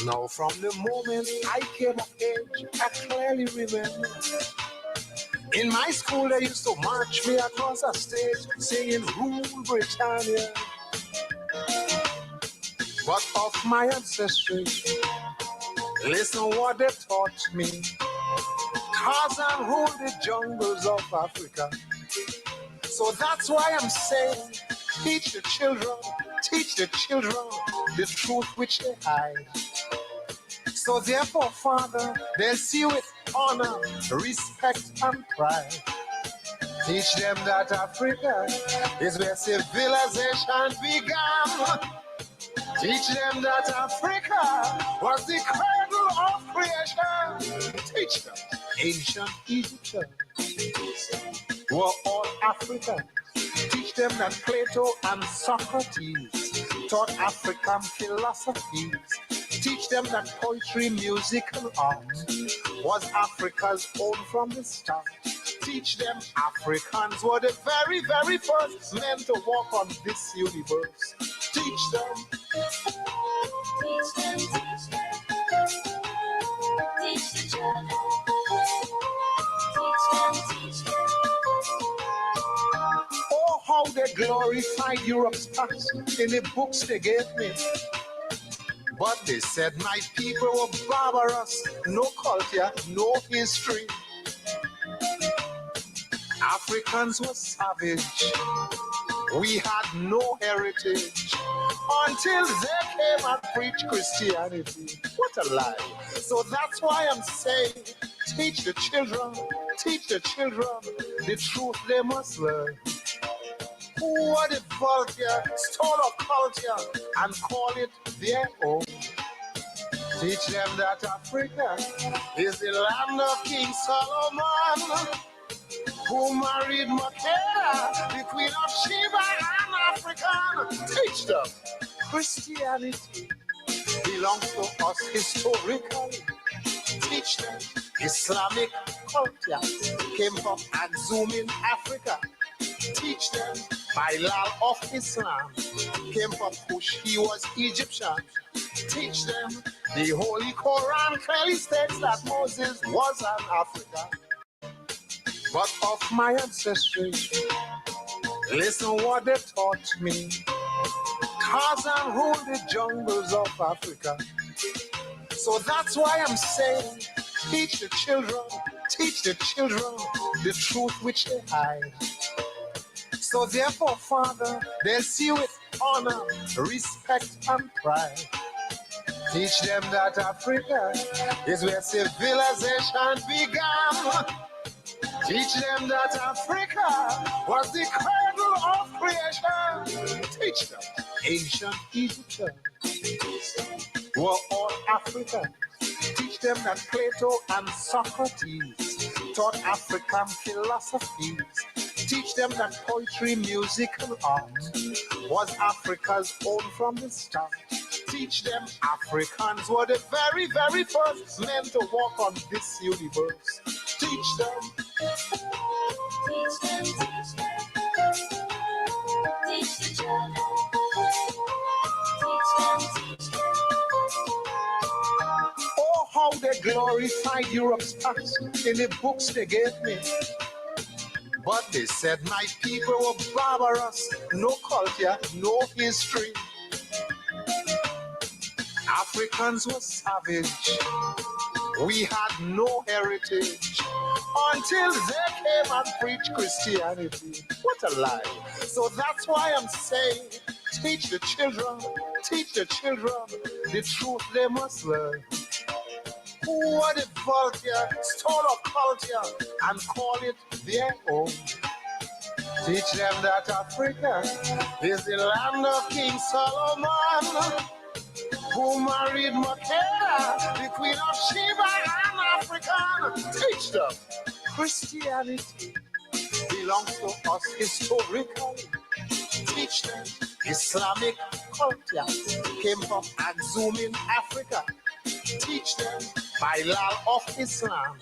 Now from the moment I came of age, I clearly remember. In my school they used to march me across a stage singing Rule Britannia. But of my ancestry, listen what they taught me. Tarzan ruled the jungles of Africa. So that's why I'm saying, teach the children the truth which they hide. So therefore, Father, they'll see with honor, respect, and pride. Teach them that Africa is where civilization began. Teach them that Africa was the cradle of creation. Teach them ancient Egyptians were all Africans. Teach them that Plato and Socrates taught African philosophies. Teach them that poetry, music, and art was Africa's own from the start. Teach them Africans were the very, very first men to walk on this universe. Teach them. Teach them, teach them. Teach the children. Teach them, teach them. Oh, how they glorified Europe's past in the books they gave me. But they said my people were barbarous, no culture, no history. Africans were savage, we had no heritage until they came and preached Christianity. What a lie. So that's why I'm saying, teach the children the truth they must learn. Who are the vulgar, stole our culture and call it their own. Teach them that Africa is the land of King Solomon, who married Makeda, the queen of Sheba, and African. Teach them Christianity belongs to us historically. Teach them Islamic culture came from Axum in Africa. Teach them Bilal of Islam came from Kush, he was Egyptian. Teach them the Holy Quran clearly states that Moses was an African. But of my ancestry, listen what they taught me. Tarzan ruled the jungles of Africa. So that's why I'm saying, teach the children the truth which they hide. So therefore, Father, they'll see with honor, respect, and pride. Teach them that Africa is where civilization began. Teach them that Africa was the cradle of creation. Teach them ancient Egyptians were all Africans. Teach them that Plato and Socrates taught African philosophies. Teach them that poetry, music, and art was Africa's own from the start. Teach them Africans were the very, very first men to walk on this universe. Teach them. Teach them, teach them. Teach the children. Teach them, teach them. Oh, how they glorified Europe's past in the books they gave me. But they said my people were barbarous, no culture, no history. Africans were savage, we had no heritage until they came and preached Christianity. What a lie. So that's why I'm saying, teach the children the truth they must learn. Who are the vulgar, stole our culture and call it their own. Teach them that Africa is the land of King Solomon, who married Makeda, the queen of Sheba, and African. Teach them Christianity belongs to us historically. Teach them Islamic culture came from Axum in Africa. Teach them Bilal of Islam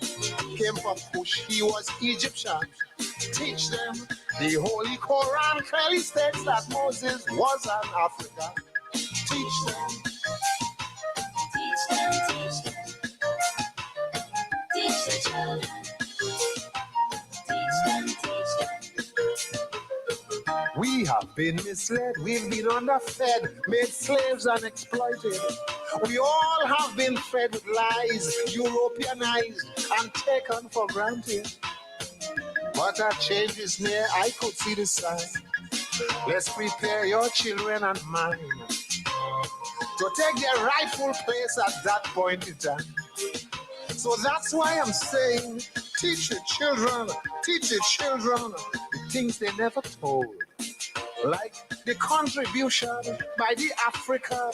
came from Kush, he was Egyptian. Teach them the Holy Quran clearly states that Moses was an African. Teach them. Teach have been misled, we've been underfed, made slaves and exploited. We all have been fed with lies, Europeanized and taken for granted. But a change is near, I could see the sign. Let's prepare your children and mine to take their rightful place at that point in time. So that's why I'm saying, teach the children the things they never told. Like the contribution by the African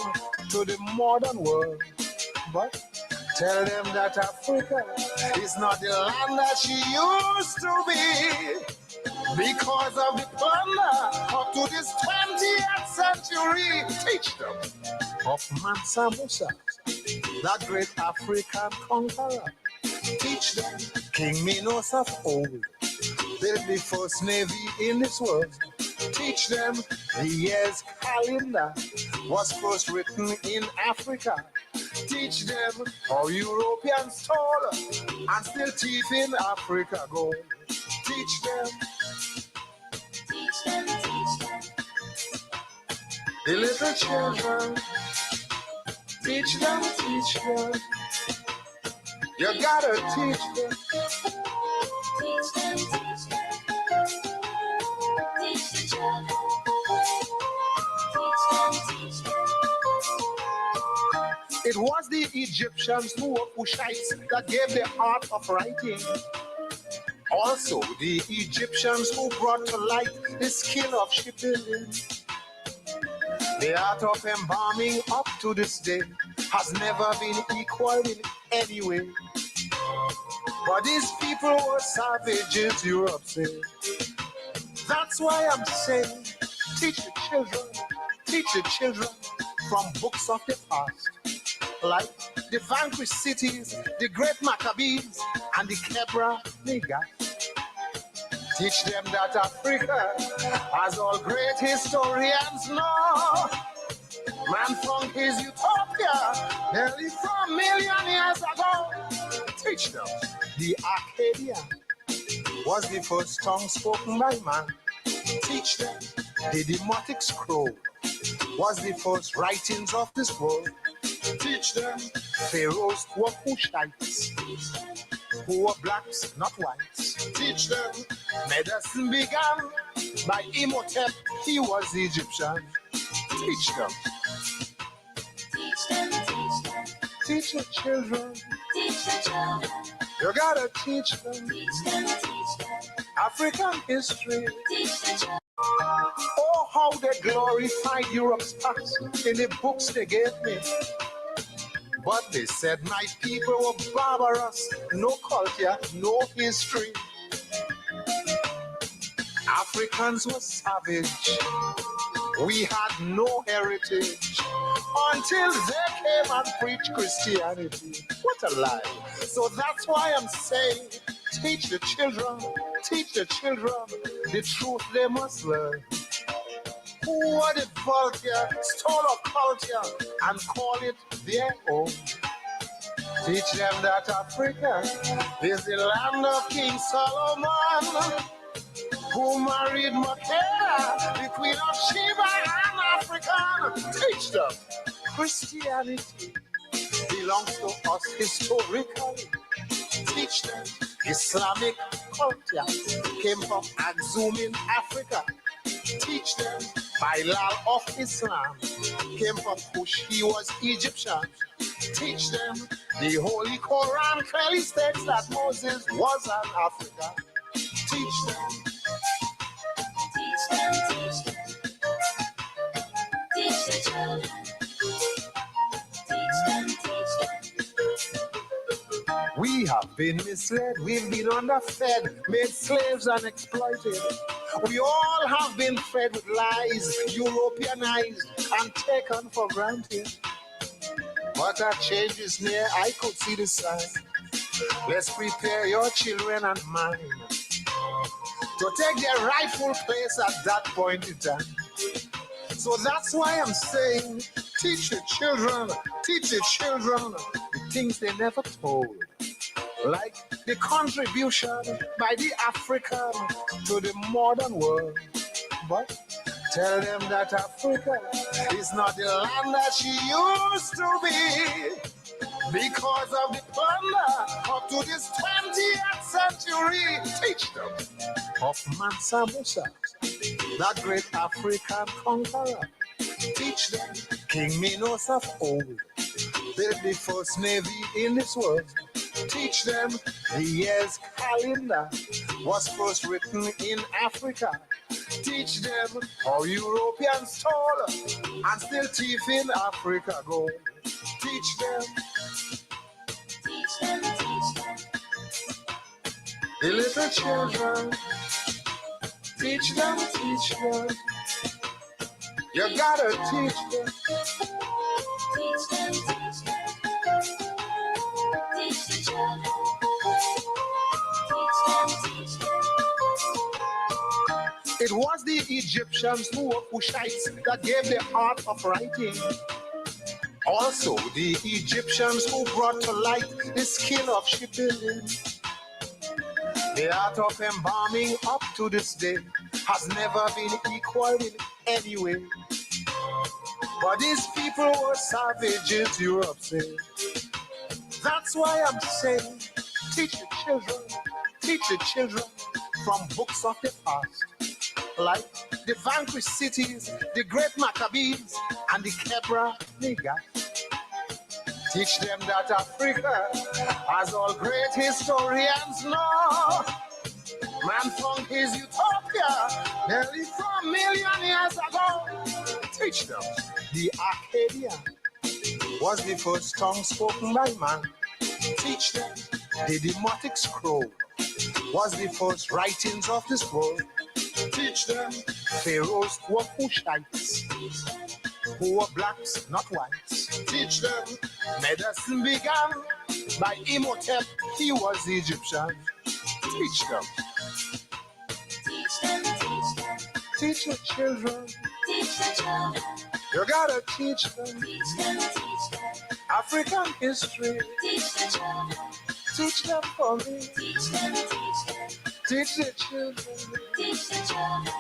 to the modern world. But tell them that Africa is not the land that she used to be. Because of the plunder up to this 20th century. Teach them of Mansa Musa, that great African conqueror. Teach them King Minos of old built the first navy in this world. Teach them the year's calendar was first written in Africa. Teach them how Europeans stole and still thief in Africa gold. Teach them. The little children, teach them. You gotta teach them. Teach the children. Teach them. It was the Egyptians who were Cushites that gave the art of writing. Also, the Egyptians who brought to light the skill of shipbuilding. The art of embalming up to this day has never been equal in any way. But these people were savages, Europe said. That's why I'm saying, teach the children from books of the past. Like the vanquished cities, the great Maccabees, and the Kebra Niggas. Teach them that Africa, as all great historians know, man found his utopia nearly 4 million years ago. Teach them the Akkadian was the first tongue spoken by man. Teach them the Demotic Scroll was the first writings of this world. Teach them pharaohs were Cushites, who were blacks, not whites. Teach them medicine began by Imhotep, he was Egyptian. Teach them. Teach the children. You gotta teach them. African history. Oh, how they glorified Europe's past in the books they gave me. But they said my people were barbarous, no culture, no history. Africans were savage. We had no heritage until they came and preached Christianity. What a lie. So that's why I'm saying, teach the children the truth they must learn. Who are the vulgar, stole our culture and call it their own. Teach them that Africa is the land of King Solomon, who married Makeda, the queen of Sheba and African. Teach them Christianity belongs to us historically. Teach them Islamic culture came from Axum in Africa. Teach them Bilal of Islam came from Kush, he was Egyptian. Teach them the Holy Quran clearly states that Moses was an African. Teach them. Teach the children. We have been misled, we've been underfed, made slaves and exploited. We all have been fed with lies, Europeanized and taken for granted. But a change is near, I could see the sign. Let's prepare your children and mine to take their rightful place at that point in time. So that's why I'm saying, teach the children the things they never told. Like the contribution by the African to the modern world. But Tell them that Africa is not the land that she used to be. Because of the plunder up to this 20th century. Teach them of Mansa Musa, that great African conqueror. Teach them King Minos of old built the first navy in this world. Teach them the year's calendar was first written in Africa. Teach them how Europeans stole and still thief in Africa gold. Teach them. Teach them, teach them. The little children. Teach them, teach them. You gotta teach them. Teach them, teach them. Teach the children. Teach them, teach them. It was the Egyptians who were Cushites that gave the art of writing. Also, the Egyptians who brought to light the skill of shipbuilding. The art of embalming up to this day has never been equaled in any way. But these people were savages, Europe said. That's why I'm saying, teach the children from books of the past, like the vanquished cities, the great Maccabees, and the Kebra Nega. Teach them that Africa, as all great historians know, man found his utopia nearly 4 million years ago. Teach them the Akkadian was the first tongue spoken by man. Teach them the Demotic Scroll was the first writings of this world. Teach them pharaohs were Cushites, who were blacks, not whites. Teach them medicine began by Imhotep, he was Egyptian. Teach them. Teach them, teach them. Teach your children. Teach the children. You gotta teach them. Teach them, teach them. African history. Teach the children. Teach them for me. Teach them, teach them. Teach the children. Teach the children.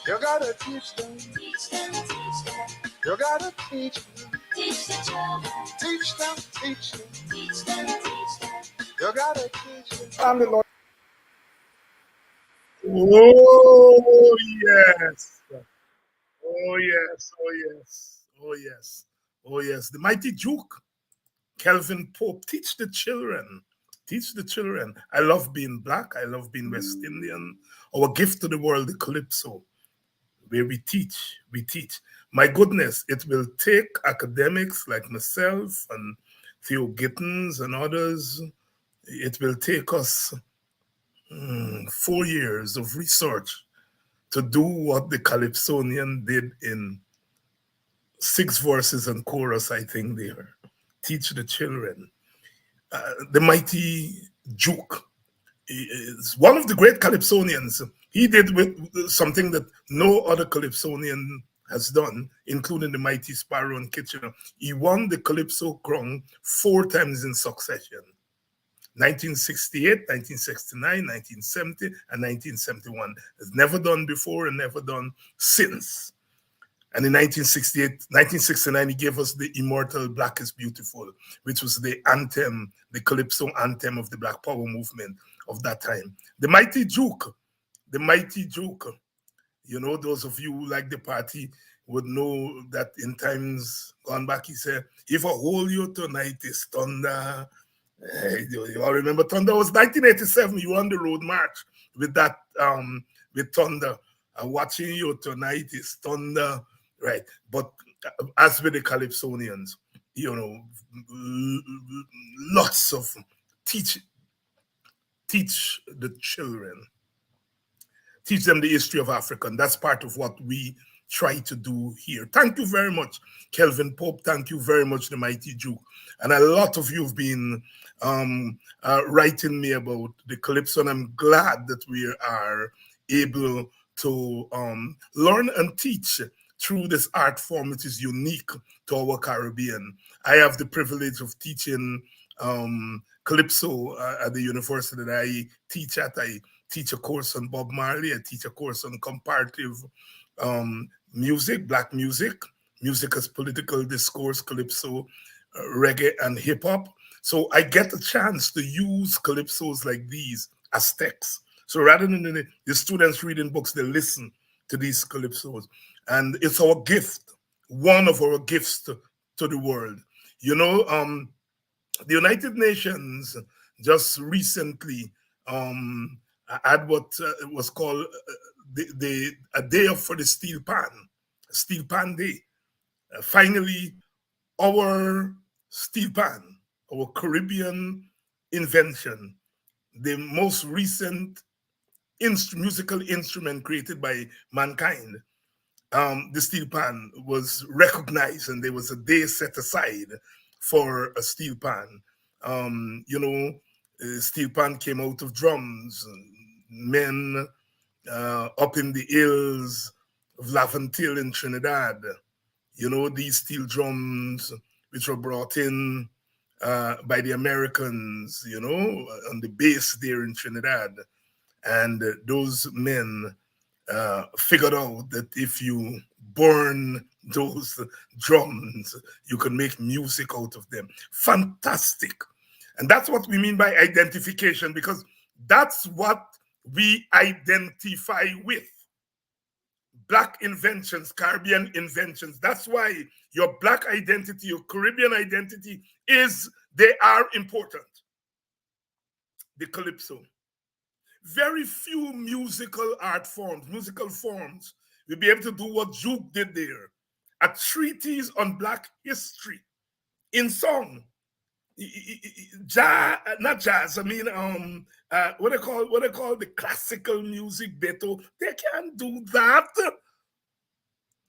You gotta teach them. Teach them, teach them. You gotta teach them. Teach the children. Teach them, teach them. Teach them, teach them. You gotta teach them. I'm the Lord. Oh yes. Oh yes. Oh yes. Oh yes. Oh yes. The mighty Duke, Kelvin Pope. Teach the children. Teach the children. I love being black. I love being West Indian. Our gift to the world, the Calypso, where we teach. We teach. My goodness, it will take academics like myself and Theo Gittins and others. It will take us 4 years of research to do what the Calypsonian did in 6 verses and chorus, I think there. Teach the children. The mighty Duke is one of the great Calypsonians. He did with something that no other Calypsonian has done, including the mighty Sparrow and Kitchener. He won the Calypso crown 4 times in succession. 1968, 1969, 1970, and 1971. It's never done before and never done since. And in 1969, he gave us the immortal Black is Beautiful, which was the anthem, the Calypso anthem of the Black Power movement of that time. The mighty Duke, you know, those of you who like the party would know that in times gone back, he said, if I hold you tonight is thunder. You all remember Thunder? It was 1987. You were on the road march with that, with Thunder. Watching you tonight is thunder, right? But as with the Calypsonians, you know, lots of teach the children, teach them the history of Africa. And that's part of what we try to do here. Thank you very much, Kelvin Pope. Thank you very much, the mighty Duke. And a lot of you have been writing me about the Calypso, and I'm glad that we are able to learn and teach through this art form, which is unique to our Caribbean. I have the privilege of teaching Calypso at the university that I teach at. I teach a course on Bob Marley. I teach a course on comparative music, black music, music as political discourse, calypso, reggae, and hip hop. So I get a chance to use calypsos like these as texts. So rather than the students reading books, they listen to these calypsos. And it's our gift, one of our gifts to the world. You know, the United Nations just recently had what was called a day for the steel pan day. Finally, our steel pan, our Caribbean invention, the most recent musical instrument created by mankind, the steel pan was recognized, and there was a day set aside for a steel pan. Steel pan came out of drums. Men up in the hills of Laventille in Trinidad, these steel drums, which were brought in by the Americans, on the base there in Trinidad. And those men figured out that if you burn those drums, you can make music out of them. Fantastic. And that's what we mean by identification, because that's what we identify with. Black inventions, Caribbean inventions. That's why your Black identity, your Caribbean identity they are important. The calypso. Very few musical forms will be able to do what Juke did there. A treatise on Black history in song. Not jazz. I mean, what they call the classical music, Beto. They can't do that.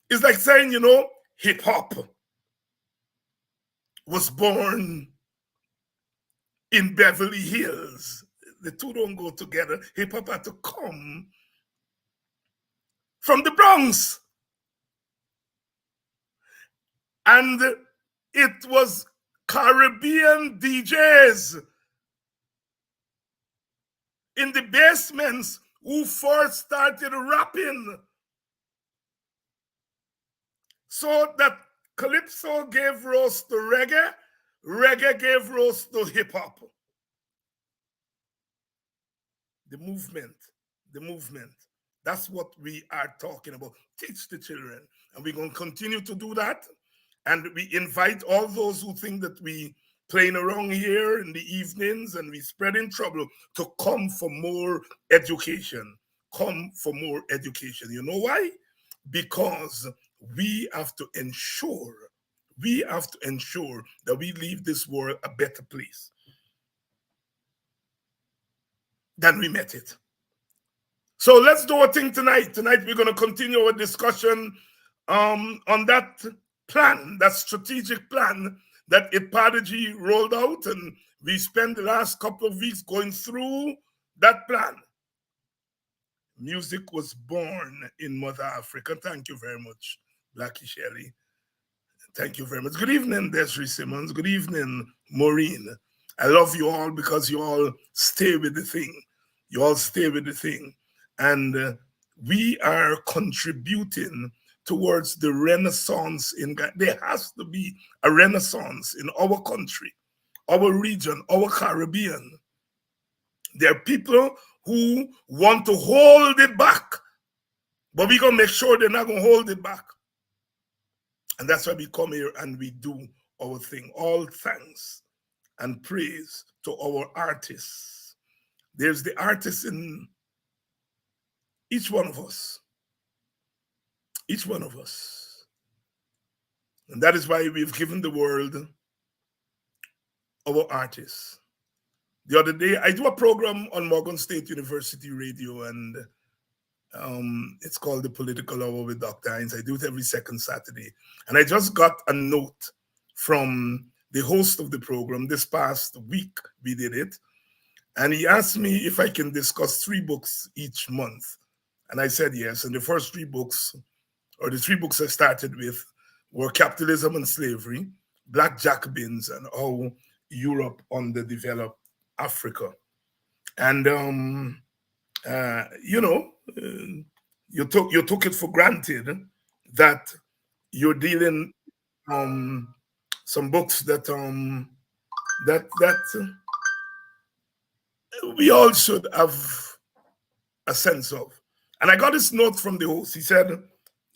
It's like saying, hip hop was born in Beverly Hills. The two don't go together. Hip hop had to come from the Bronx. And it was Caribbean DJs in the basements who first started rapping. So that calypso gave rise to reggae, reggae gave rise to hip hop. The movement. That's what we are talking about. Teach the children. And we're going to continue to do that. And we invite all those who think that we playing around here in the evenings and we spreading trouble to come for more education. Come for more education. You know why? Because we have to ensure that we leave this world a better place than we met it. So let's do a thing tonight. Tonight we're going to continue our discussion on that plan, that strategic plan that Ipadeji rolled out, and we spent the last couple of weeks going through that plan. Music was born in Mother Africa. Thank you very much, Blackie Shelley. Thank you very much. Good evening, Desiree Simmons. Good evening, Maureen. I love you all because you all stay with the thing. And we are contributing towards the renaissance in Ghana. There has to be a renaissance in our country, our region, our Caribbean. There are people who want to hold it back, but we're going to make sure they're not going to hold it back. And that's why we come here and we do our thing. All thanks and praise to our artists. There's the artist in each one of us. Each one of us. And that is why we've given the world our artists. The other day, I do a program on Morgan State University Radio, and it's called The Political Hour with Dr. Hines. I do it every second Saturday. And I just got a note from the host of the program. This past week, we did it. And he asked me if I can discuss 3 books each month. And I said yes. And the first 3 books, or the 3 books I started with, were Capitalism and Slavery, Black Jacobins, and How Europe Underdeveloped Africa. And you took it for granted that you're dealing some books that we all should have a sense of. And I got this note from the host. He said,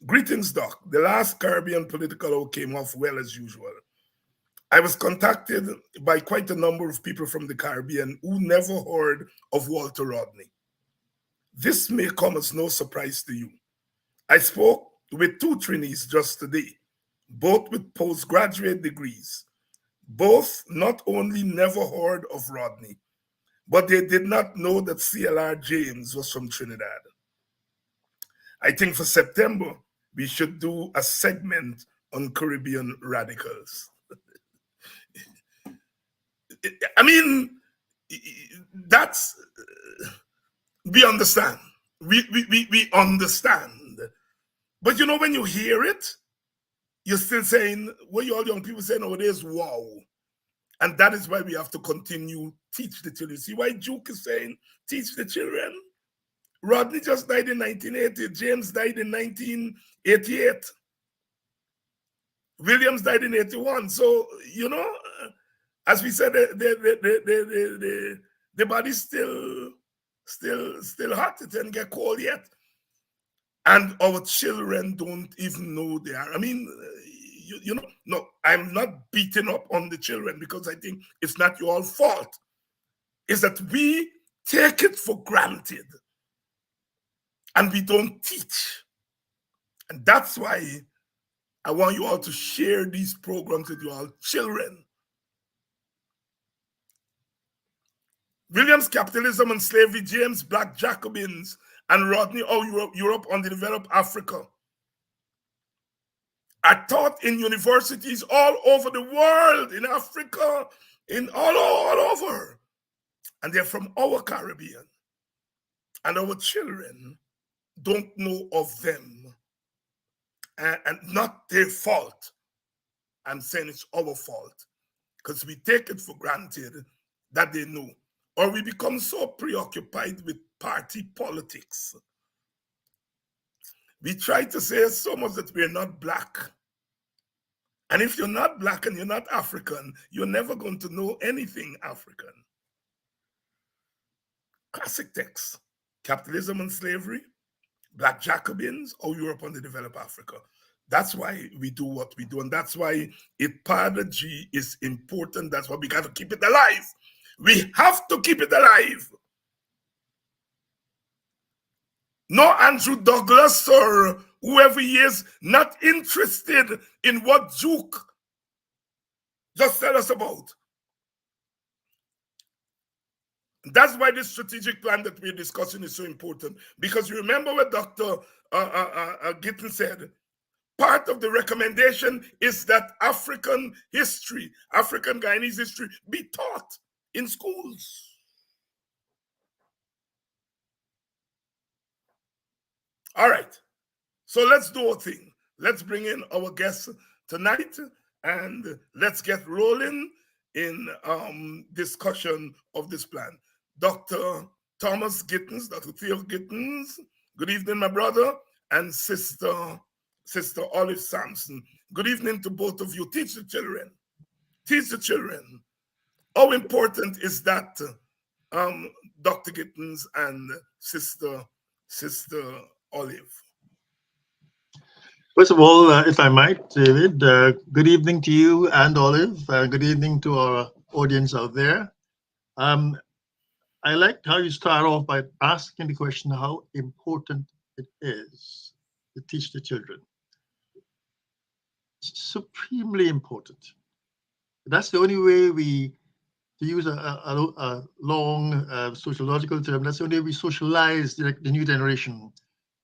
"Greetings, Doc. The last Caribbean political hour came off well as usual. I was contacted by quite a number of people from the Caribbean who never heard of Walter Rodney. This may come as no surprise to you. I spoke with 2 trainees just today, both with postgraduate degrees. Both not only never heard of Rodney, but they did not know that CLR James was from Trinidad. I think for September, we should do a segment on Caribbean radicals." I mean, that's, we understand. We understand. But you know, when you hear it, you're still saying, what you all young people say nowadays, wow. And that is why we have to continue teach the children. See why Duke is saying, teach the children? Rodney just died in 1980. James died in 1988. Williams died in 81. So, you know, as we said, the body's still hot. It didn't get cold yet. And our children don't even know they are. I mean, you know, no, I'm not beating up on the children because I think it's not your fault. It's that we take it for granted and we don't teach. And that's why I want you all to share these programs with your children. Williams, Capitalism and Slavery, James, Black Jacobins, and Rodney, Europe Underdeveloped Africa, are taught in universities all over the world, in Africa, in all over. And they're from our Caribbean. And our children don't know of them. And not their fault. I'm saying it's our fault. Because we take it for granted that they know. Or we become so preoccupied with party politics. We try to say so much that we're not Black. And if you're not Black and you're not African, you're never going to know anything African. Classic text. Capitalism and Slavery, Black Jacobins, or Europe Underdeveloped Africa. That's why we do what we do. And that's why ethnology is important. That's why we got to keep it alive. We have to keep it alive. No Andrew Douglas or whoever he is not interested in what Duke just tell us about. That's why this strategic plan that we're discussing is so important. Because you remember what Dr. Gittin said, part of the recommendation is that African history, African Guyanese history, be taught in schools. All right, so let's do our thing. Let's bring in our guests tonight and let's get rolling in discussion of this plan. Dr. Thomas Gittins, Dr. Theo Gittins, good evening, my brother, and Sister Olive Sampson. Good evening to both of you. Teach the children. Teach the children. How important is that, Dr. Gittins and Sister Olive? First of all, if I might, David, good evening to you and Olive. Good evening to our audience out there. I liked how you start off by asking the question how important it is to teach the children. It's supremely important. That's the only way to use a long sociological term, that's the only way we socialize the new generation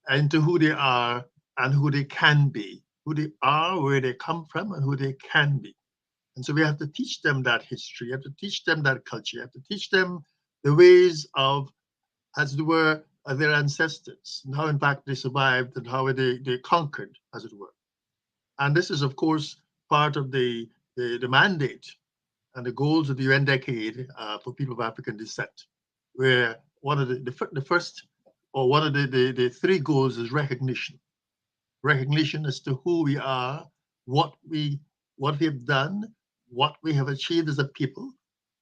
into who they are and who they can be, who they are, where they come from, and who they can be. And so we have to teach them that history, you have to teach them that culture, you have to teach them the ways of, as it were, their ancestors, and how in fact they survived and how they conquered, as it were. And this is, of course, part of the mandate and the goals of the UN decade for people of African descent, where one of the first, or one of the 3 goals is recognition. recognition as to who we are, what we have done, what we have achieved as a people,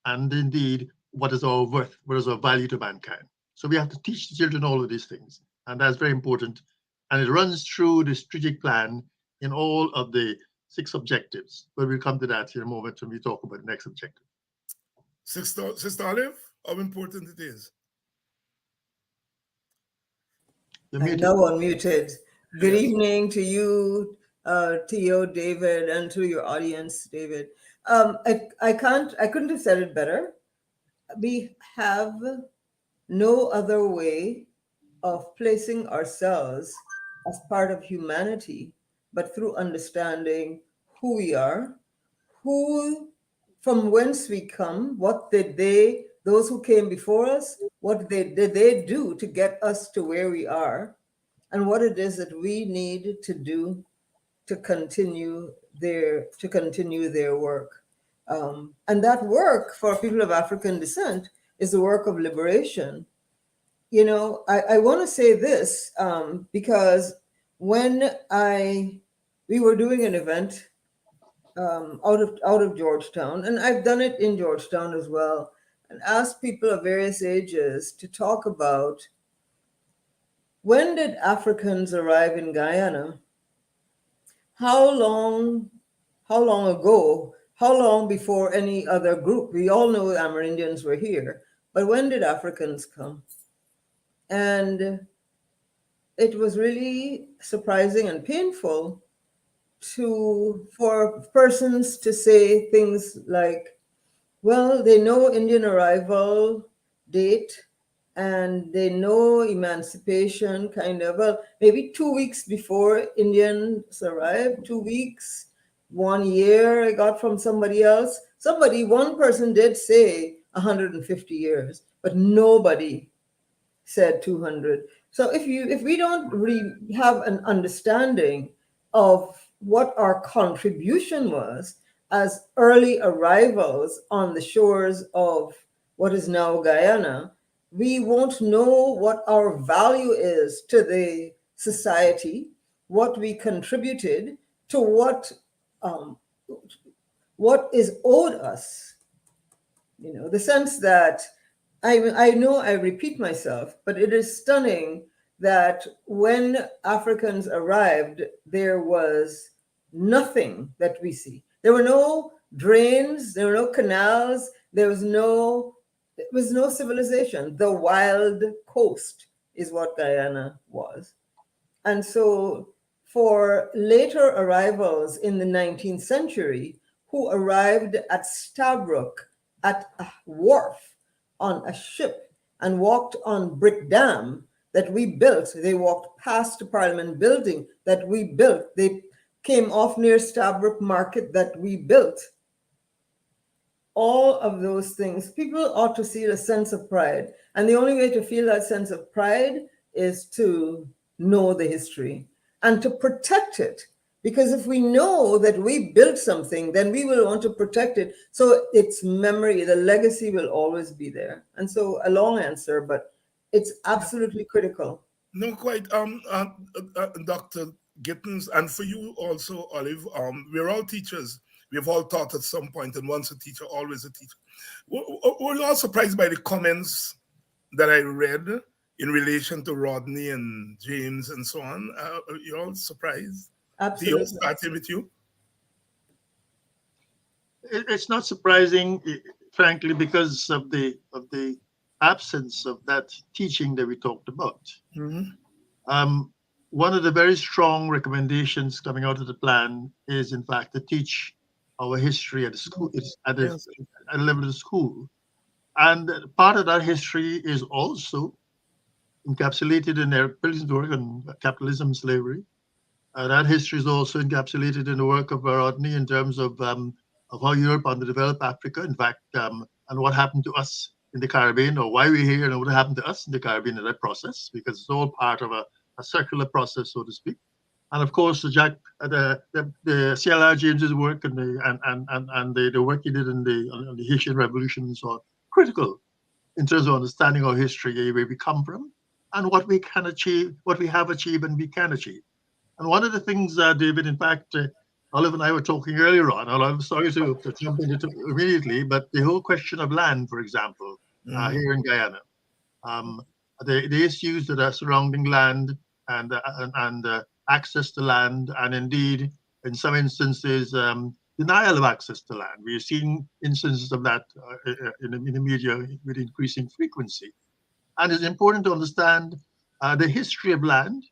and indeed what is our worth, what is our value to mankind. So we have to teach the children all of these things, and that's very important. And it runs through the strategic plan in all of the 6 objectives. But we'll come to that in a moment when we talk about the next objective. Sister Olive, how important it is. You're I'm muted. now unmuted. Good Yes. evening to you, Theo, David, and to your audience, David. I couldn't have said it better. We have no other way of placing ourselves as part of humanity, but through understanding who we are, from whence we come, what did those who came before us, what did they do to get us to where we are, and what it is that we need to do to continue their work. And that work for people of African descent is the work of liberation. You know, I want to say this because when we were doing an event out of Georgetown, and I've done it in Georgetown as well, and asked people of various ages to talk about when did Africans arrive in Guyana? How long ago? How long before any other group? We all know Amerindians were here, but when did Africans come? And it was really surprising and painful for persons to say things like, well, they know Indian arrival date and they know emancipation well, maybe 2 weeks before Indians arrived, 2 weeks, 1 year I got from somebody else. One person did say 150 years, but nobody said 200. So if we don't really have an understanding of what our contribution was as early arrivals on the shores of what is now Guyana, we won't know what our value is to the society, what we contributed to what is owed us. You know, the sense that I know I repeat myself, but it is stunning that when Africans arrived, there was nothing that we see. There were no drains, there were no canals, there was no civilization. The wild coast is what Guyana was. And so for later arrivals in the 19th century, who arrived at Stabroek at a wharf on a ship and walked on brick dam that we built. They walked past the Parliament building that we built. They came off near Stabroek Market that we built. All of those things, people ought to feel a sense of pride. And the only way to feel that sense of pride is to know the history and to protect it. Because if we know that we built something, then we will want to protect it. So its memory, the legacy will always be there. And so a long answer, but it's absolutely critical. No, quite, Dr. Gittins, and for you also, Olive, we're all teachers. We've all taught at some point, and once a teacher, always a teacher. We're all surprised by the comments that I read in relation to Rodney and James and so on. You're all surprised? Absolutely. Theo, starting with you. It's not surprising, frankly, because of the absence of that teaching that we talked about. Mm-hmm. One of the very strong recommendations coming out of the plan is, in fact, to teach our history at the school, at the level of the school. And part of that history is also encapsulated in their Pilgrim's work on capitalism and slavery. That history is also encapsulated in the work of Rodney in terms of how Europe underdeveloped Africa, in fact, and what happened to us in the Caribbean, or why we're here and what happened to us in the Caribbean in that process, because it's all part of a circular process, so to speak. And of course, the CLR James's work and the work he did on the Haitian Revolution and so on, critical in terms of understanding our history, where we come from, and what we can achieve, what we have achieved, and we can achieve. And one of the things, David, in fact, Olive and I were talking earlier on, and I'm sorry to jump into it immediately, but the whole question of land, for example, here in Guyana, the issues that are surrounding land and access to land, and indeed, in some instances, denial of access to land. We're seeing instances of that in the media with increasing frequency. And it's important to understand the history of land,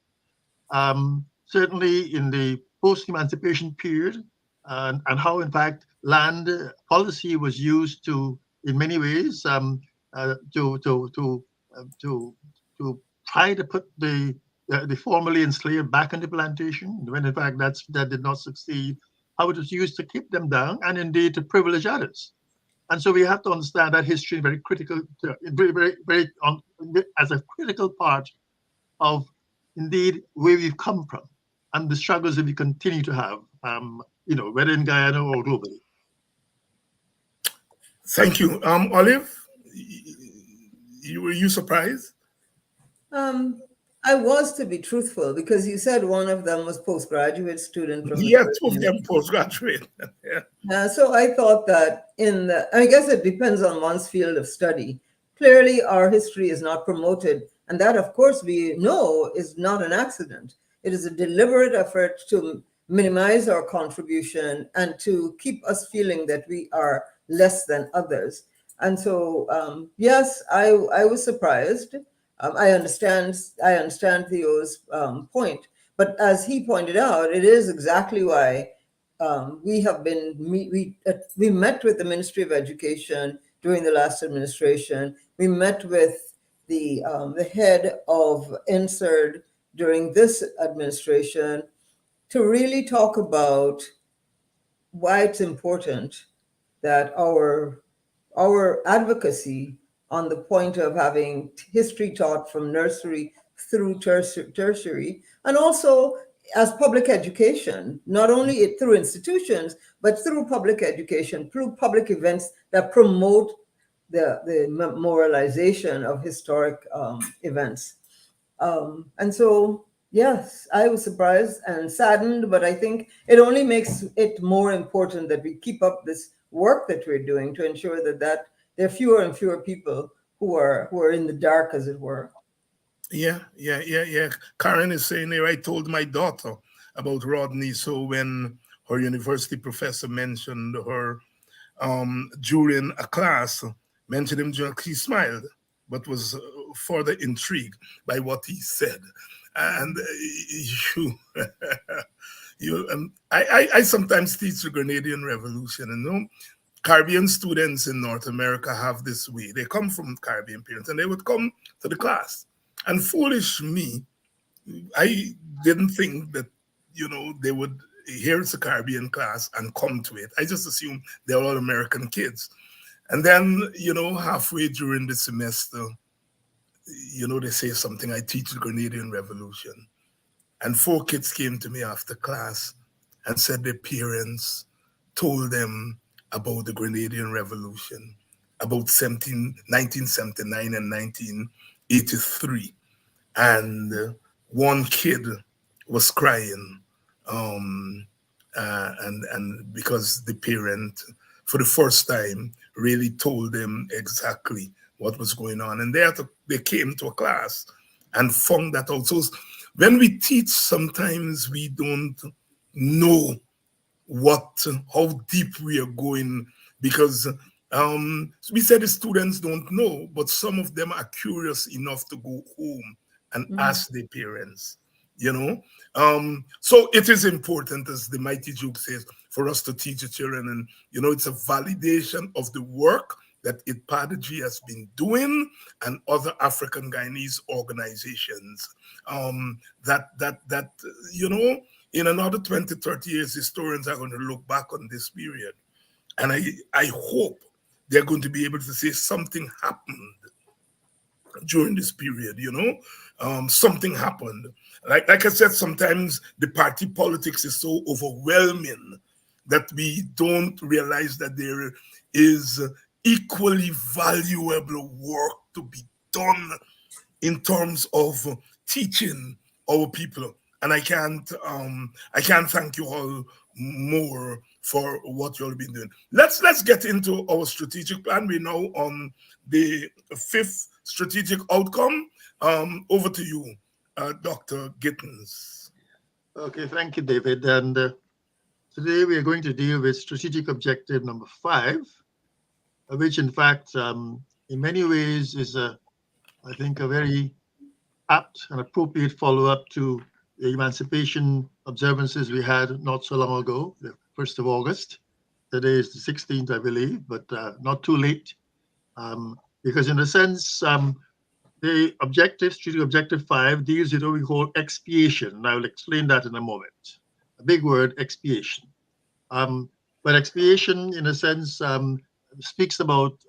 certainly in the post-emancipation period, and how, in fact, land policy was used to, in many ways, to try to put the formerly enslaved back into plantation, when in fact that did not succeed. How it was used to keep them down, and indeed to privilege others. And so we have to understand that history very critical, as a critical part of indeed where we've come from and the struggles that we continue to have, whether in Guyana or globally. Thank you. Olive, were you surprised? I was, to be truthful, because you said one of them was postgraduate student from Yeah, two of them postgraduate. Yeah. So I thought that I guess it depends on one's field of study. Clearly, our history is not promoted, and that, of course, we know is not an accident. It is a deliberate effort to minimize our contribution and to keep us feeling that we are less than others. And so, yes, I was surprised. I understand Theo's point, but as he pointed out, it is exactly why we met with the Ministry of Education during the last administration. We met with the head of INSERD during this administration to really talk about why it's important that our advocacy on the point of having history taught from nursery through tertiary, and also as public education, not only through institutions, but through public education, through public events that promote the memorialization of historic events. And so, yes, I was surprised and saddened, but I think it only makes it more important that we keep up this work that we're doing to ensure that there are fewer and fewer people who are in the dark, as it were. Yeah. Karen is saying here, I told my daughter about Rodney. So when her university professor mentioned her during a class, mentioned him, she smiled, but was further intrigued by what he said. And I sometimes teach the Grenadian Revolution, and Caribbean students in North America have this way. They come from Caribbean parents, and they would come to the class. And foolish me, I didn't think that, they would hear it's a Caribbean class and come to it. I just assumed they're all American kids. And then, halfway during the semester, they say something, I teach the Grenadian Revolution. And 4 kids came to me after class and said their parents told them about the Grenadian Revolution, about 1979 and 1983. And one kid was crying, and because the parent, for the first time, really told them exactly what was going on. And they came to a class and found that out. So when we teach, sometimes we don't know how deep we are going, because we said the students don't know, but some of them are curious enough to go home and ask their parents, so it is important, as the Mighty Duke says, for us to teach the children. And it's a validation of the work that IPADG has been doing, and other African Guyanese organizations, that in another 20, 30 years, historians are going to look back on this period. And I hope they're going to be able to say something happened during this period, something happened. Like I said, sometimes the party politics is so overwhelming that we don't realize that there is equally valuable work to be done in terms of teaching our people and I can't thank you all more for what you've been doing. Let's get into our strategic plan. We're now on the fifth strategic outcome. Over to you, Dr. Gittins. Okay, thank you, David. And today we are going to deal with strategic objective number 5, which in fact, in many ways is, I think, a very apt and appropriate follow-up to the emancipation observances we had not so long ago, the 1st of August. Today is the 16th, I believe, but not too late. Because in a sense, the strategic objective 5 deals with what we call expiation. And I will explain that in a moment. A big word, expiation. But expiation, in a sense, speaks about,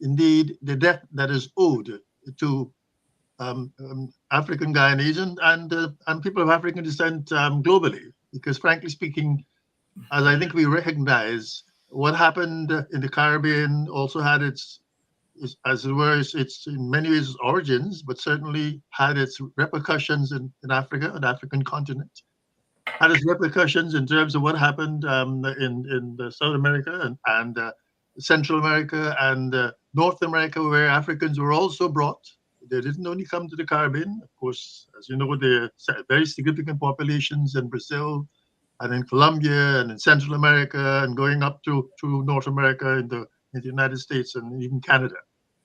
indeed, the debt that is owed to African Guyanese and people of African descent globally. Because frankly speaking, as I think we recognize, what happened in the Caribbean also had its in many ways origins, but certainly had its repercussions in Africa, an African continent, had its repercussions in terms of what happened in South America and Central America and North America, where Africans were also brought. They didn't only come to the Caribbean. Of course, as you know, there are very significant populations in Brazil and in Colombia and in Central America and going up to North America in the United States and even Canada.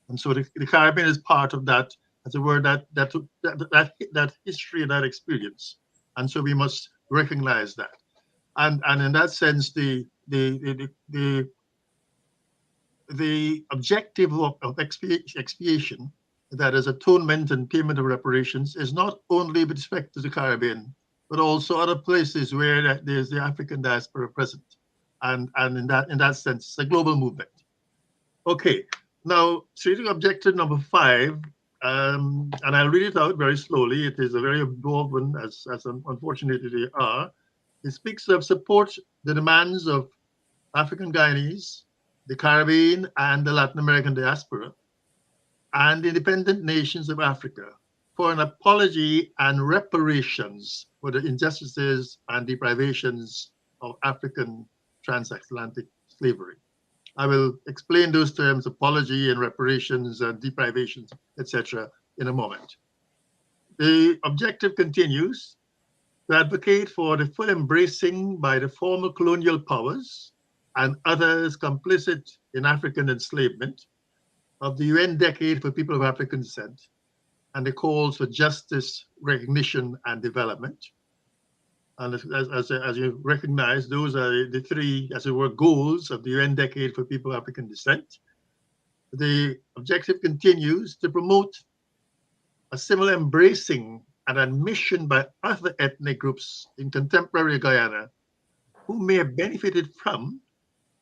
And so the Caribbean is part of that, as it were, that history and that experience. And so we must recognize that. And in that sense, the objective of expiation, that is atonement and payment of reparations, is not only with respect to the Caribbean, but also other places where there's the African diaspora present. And in that sense, it's a global movement. Okay, now strategic objective number 5, and I'll read it out very slowly. It is a very broad one, as unfortunately they are. It speaks of support the demands of African Guyanese, the Caribbean, and the Latin American diaspora, and the independent nations of Africa for an apology and reparations for the injustices and deprivations of African transatlantic slavery. I will explain those terms, apology and reparations and deprivations, etc., in a moment. The objective continues to advocate for the full embracing by the former colonial powers and others complicit in African enslavement of the UN Decade for People of African Descent and the calls for justice, recognition, and development. And as you recognize, those are the 3, as it were, goals of the UN Decade for People of African Descent. The objective continues to promote a similar embracing and admission by other ethnic groups in contemporary Guyana who may have benefited from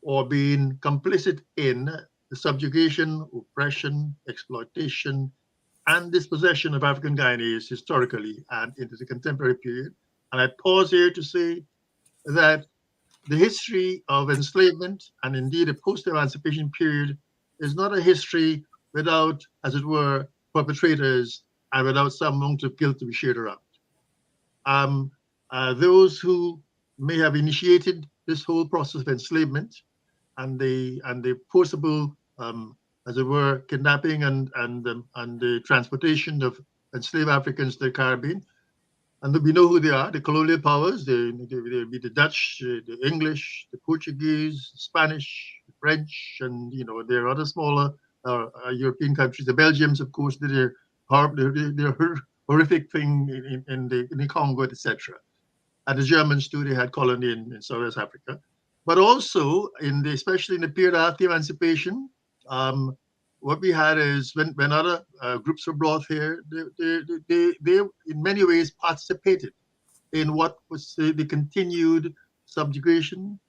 or been complicit in the subjugation, oppression, exploitation, and dispossession of African Guyanese historically and into the contemporary period. And I pause here to say that the history of enslavement and indeed a post-emancipation period is not a history without, as it were, perpetrators and without some amount of guilt to be shared around. Those who may have initiated this whole process of enslavement and the forcible, as it were, kidnapping and the transportation of enslaved Africans to the Caribbean. And we know who they are, the colonial powers. They'll be the Dutch, the English, the Portuguese, the Spanish, the French, and there are other smaller European countries. The Belgians, of course, did their horrific thing in the Congo, etc. And the Germans too, they had colony in Southwest Africa. But also, especially in the period after emancipation, what we had is when other groups were brought here, they in many ways participated in what was the continued subjugation,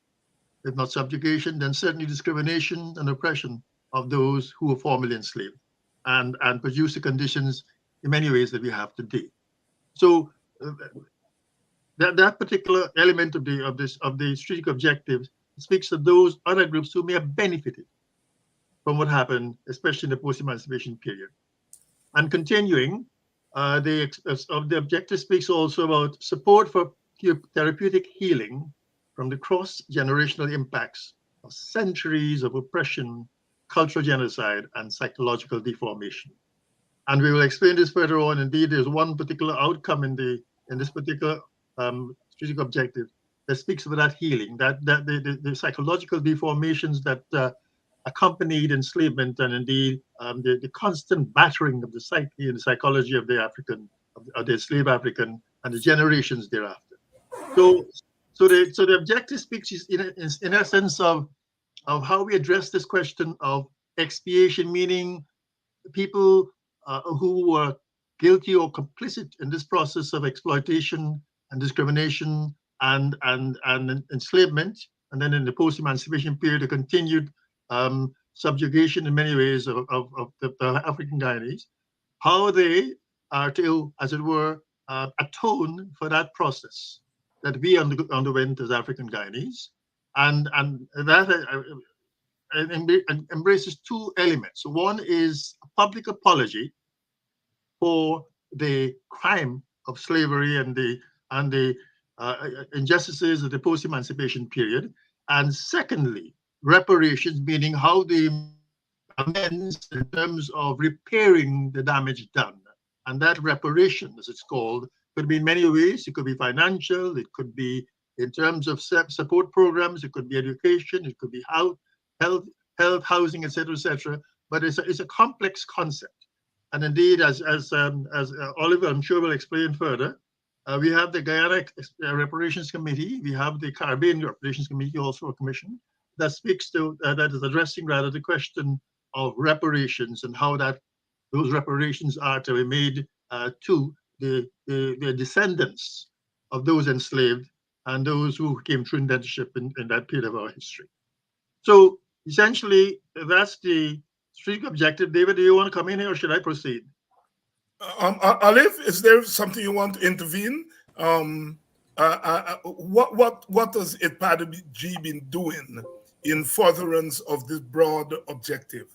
if not subjugation, then certainly discrimination and oppression of those who were formerly enslaved, and produced the conditions in many ways that we have today. So that particular element of the strategic objectives speaks to those other groups who may have benefited from what happened, especially in the post-emancipation period. And continuing, the objective speaks also about support for therapeutic healing from the cross-generational impacts of centuries of oppression, cultural genocide, and psychological deformation. And we will explain this further on. Indeed, there's one particular outcome in this particular strategic objective that speaks of that healing, that the psychological deformations that accompanied enslavement, and indeed the constant battering of the psyche and the psychology of the enslaved African and the generations thereafter. So the objective speaks in a sense of how we address this question of expiation, meaning people who were guilty or complicit in this process of exploitation and discrimination and enslavement, and then in the post-emancipation period, the continued subjugation in many ways of the African Guyanese, how they are to, as it were, atone for that process that we underwent as African Guyanese, and that embraces two elements. One is a public apology for the crime of slavery and the injustices of the post-emancipation period, and secondly, reparations, meaning how they amends in terms of repairing the damage done. And that reparation, as it's called, could be in many ways. It could be financial, it could be in terms of support programs, it could be education, it could be health, housing, etc., etc. But it's a complex concept. And indeed, as Oliver, I'm sure, will explain further, we have the Guyana Reparations Committee, we have the Caribbean Reparations Committee, also a commission that speaks to, that is addressing rather the question of reparations and how those reparations are to be made to the descendants of those enslaved and those who came through indentureship in that period of our history. So essentially, that's the strategic objective. David, do you want to come in here or should I proceed? Olive, is there something you want to intervene? What has IPADG been doing in furtherance of this broad objective?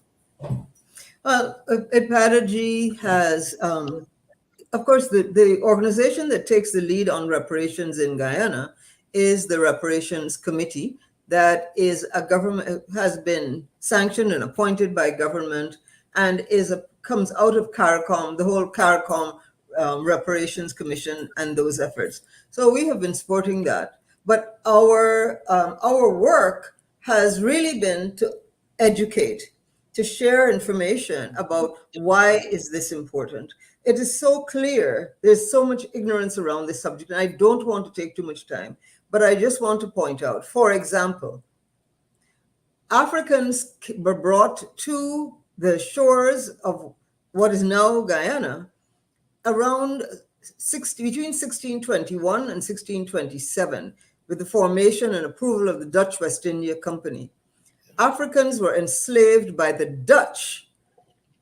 Well, IPADG has, of course, the organization that takes the lead on reparations in Guyana is the Reparations Committee. That is a government, has been sanctioned and appointed by government, and comes out of CARICOM, the whole CARICOM Reparations Commission and those efforts. So we have been supporting that. But our work has really been to educate, to share information about why is this important. It is so clear, there's so much ignorance around this subject, and I don't want to take too much time. But I just want to point out, for example, Africans were brought to the shores of what is now Guyana around between 1621 and 1627 with the formation and approval of the Dutch West India Company. Africans were enslaved by the Dutch,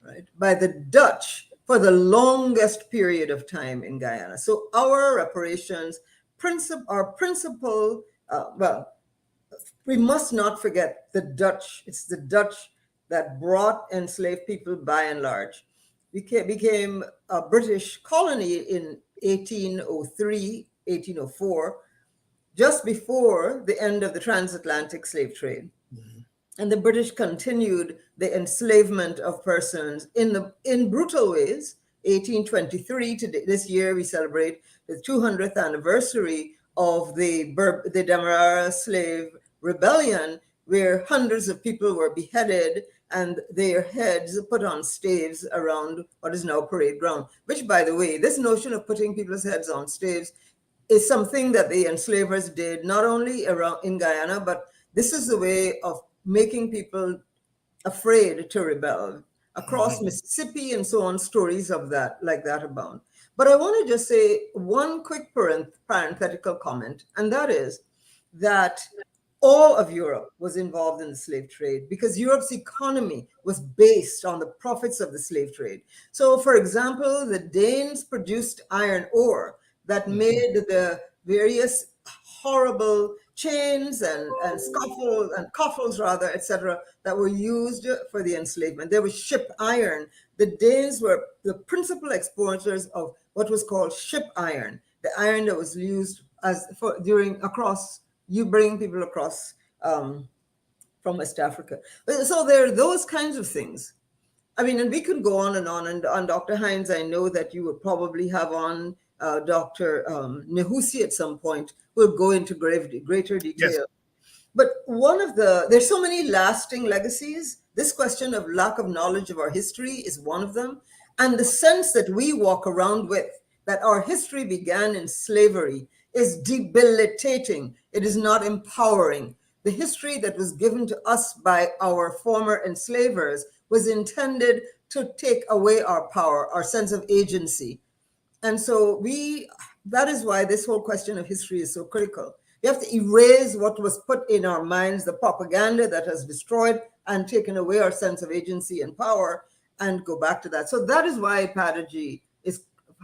right? By the Dutch for the longest period of time in Guyana. So our reparations, our principle, we must not forget the Dutch. It's the Dutch that brought enslaved people by and large. We became a British colony in 1803, 1804, just before the end of the transatlantic slave trade. Mm-hmm. And the British continued the enslavement of persons in brutal ways. 1823, this year we celebrate the 200th anniversary of the Demerara slave rebellion, where hundreds of people were beheaded and their heads put on staves around what is now Parade Ground, which, by the way, this notion of putting people's heads on staves is something that the enslavers did not only around in Guyana, but this is the way of making people afraid to rebel. Across Mississippi and so on, stories of that, like that abound. But I want to just say one quick parenthetical comment, and that is that all of Europe was involved in the slave trade because Europe's economy was based on the profits of the slave trade. So, for example, the Danes produced iron ore that made the various horrible chains and scuffles and coffles rather, etc., that were used for the enslavement. There was ship iron. The Danes were the principal exporters of what was called ship iron, the iron that was used as for during across, you bring people across from West Africa. So there are those kinds of things. I mean, and we could go on and on. And on Dr. Hines, I know that you would probably have on Dr. Nehusi at some point. We'll go into greater detail. Yes. But there's so many lasting legacies. This question of lack of knowledge of our history is one of them. And the sense that we walk around with, that our history began in slavery, is debilitating. It is not empowering. The history that was given to us by our former enslavers was intended to take away our power, our sense of agency. And so that is why this whole question of history is so critical. We have to erase what was put in our minds, the propaganda that has destroyed and taken away our sense of agency and power, and go back to that. So that is why Pedagogy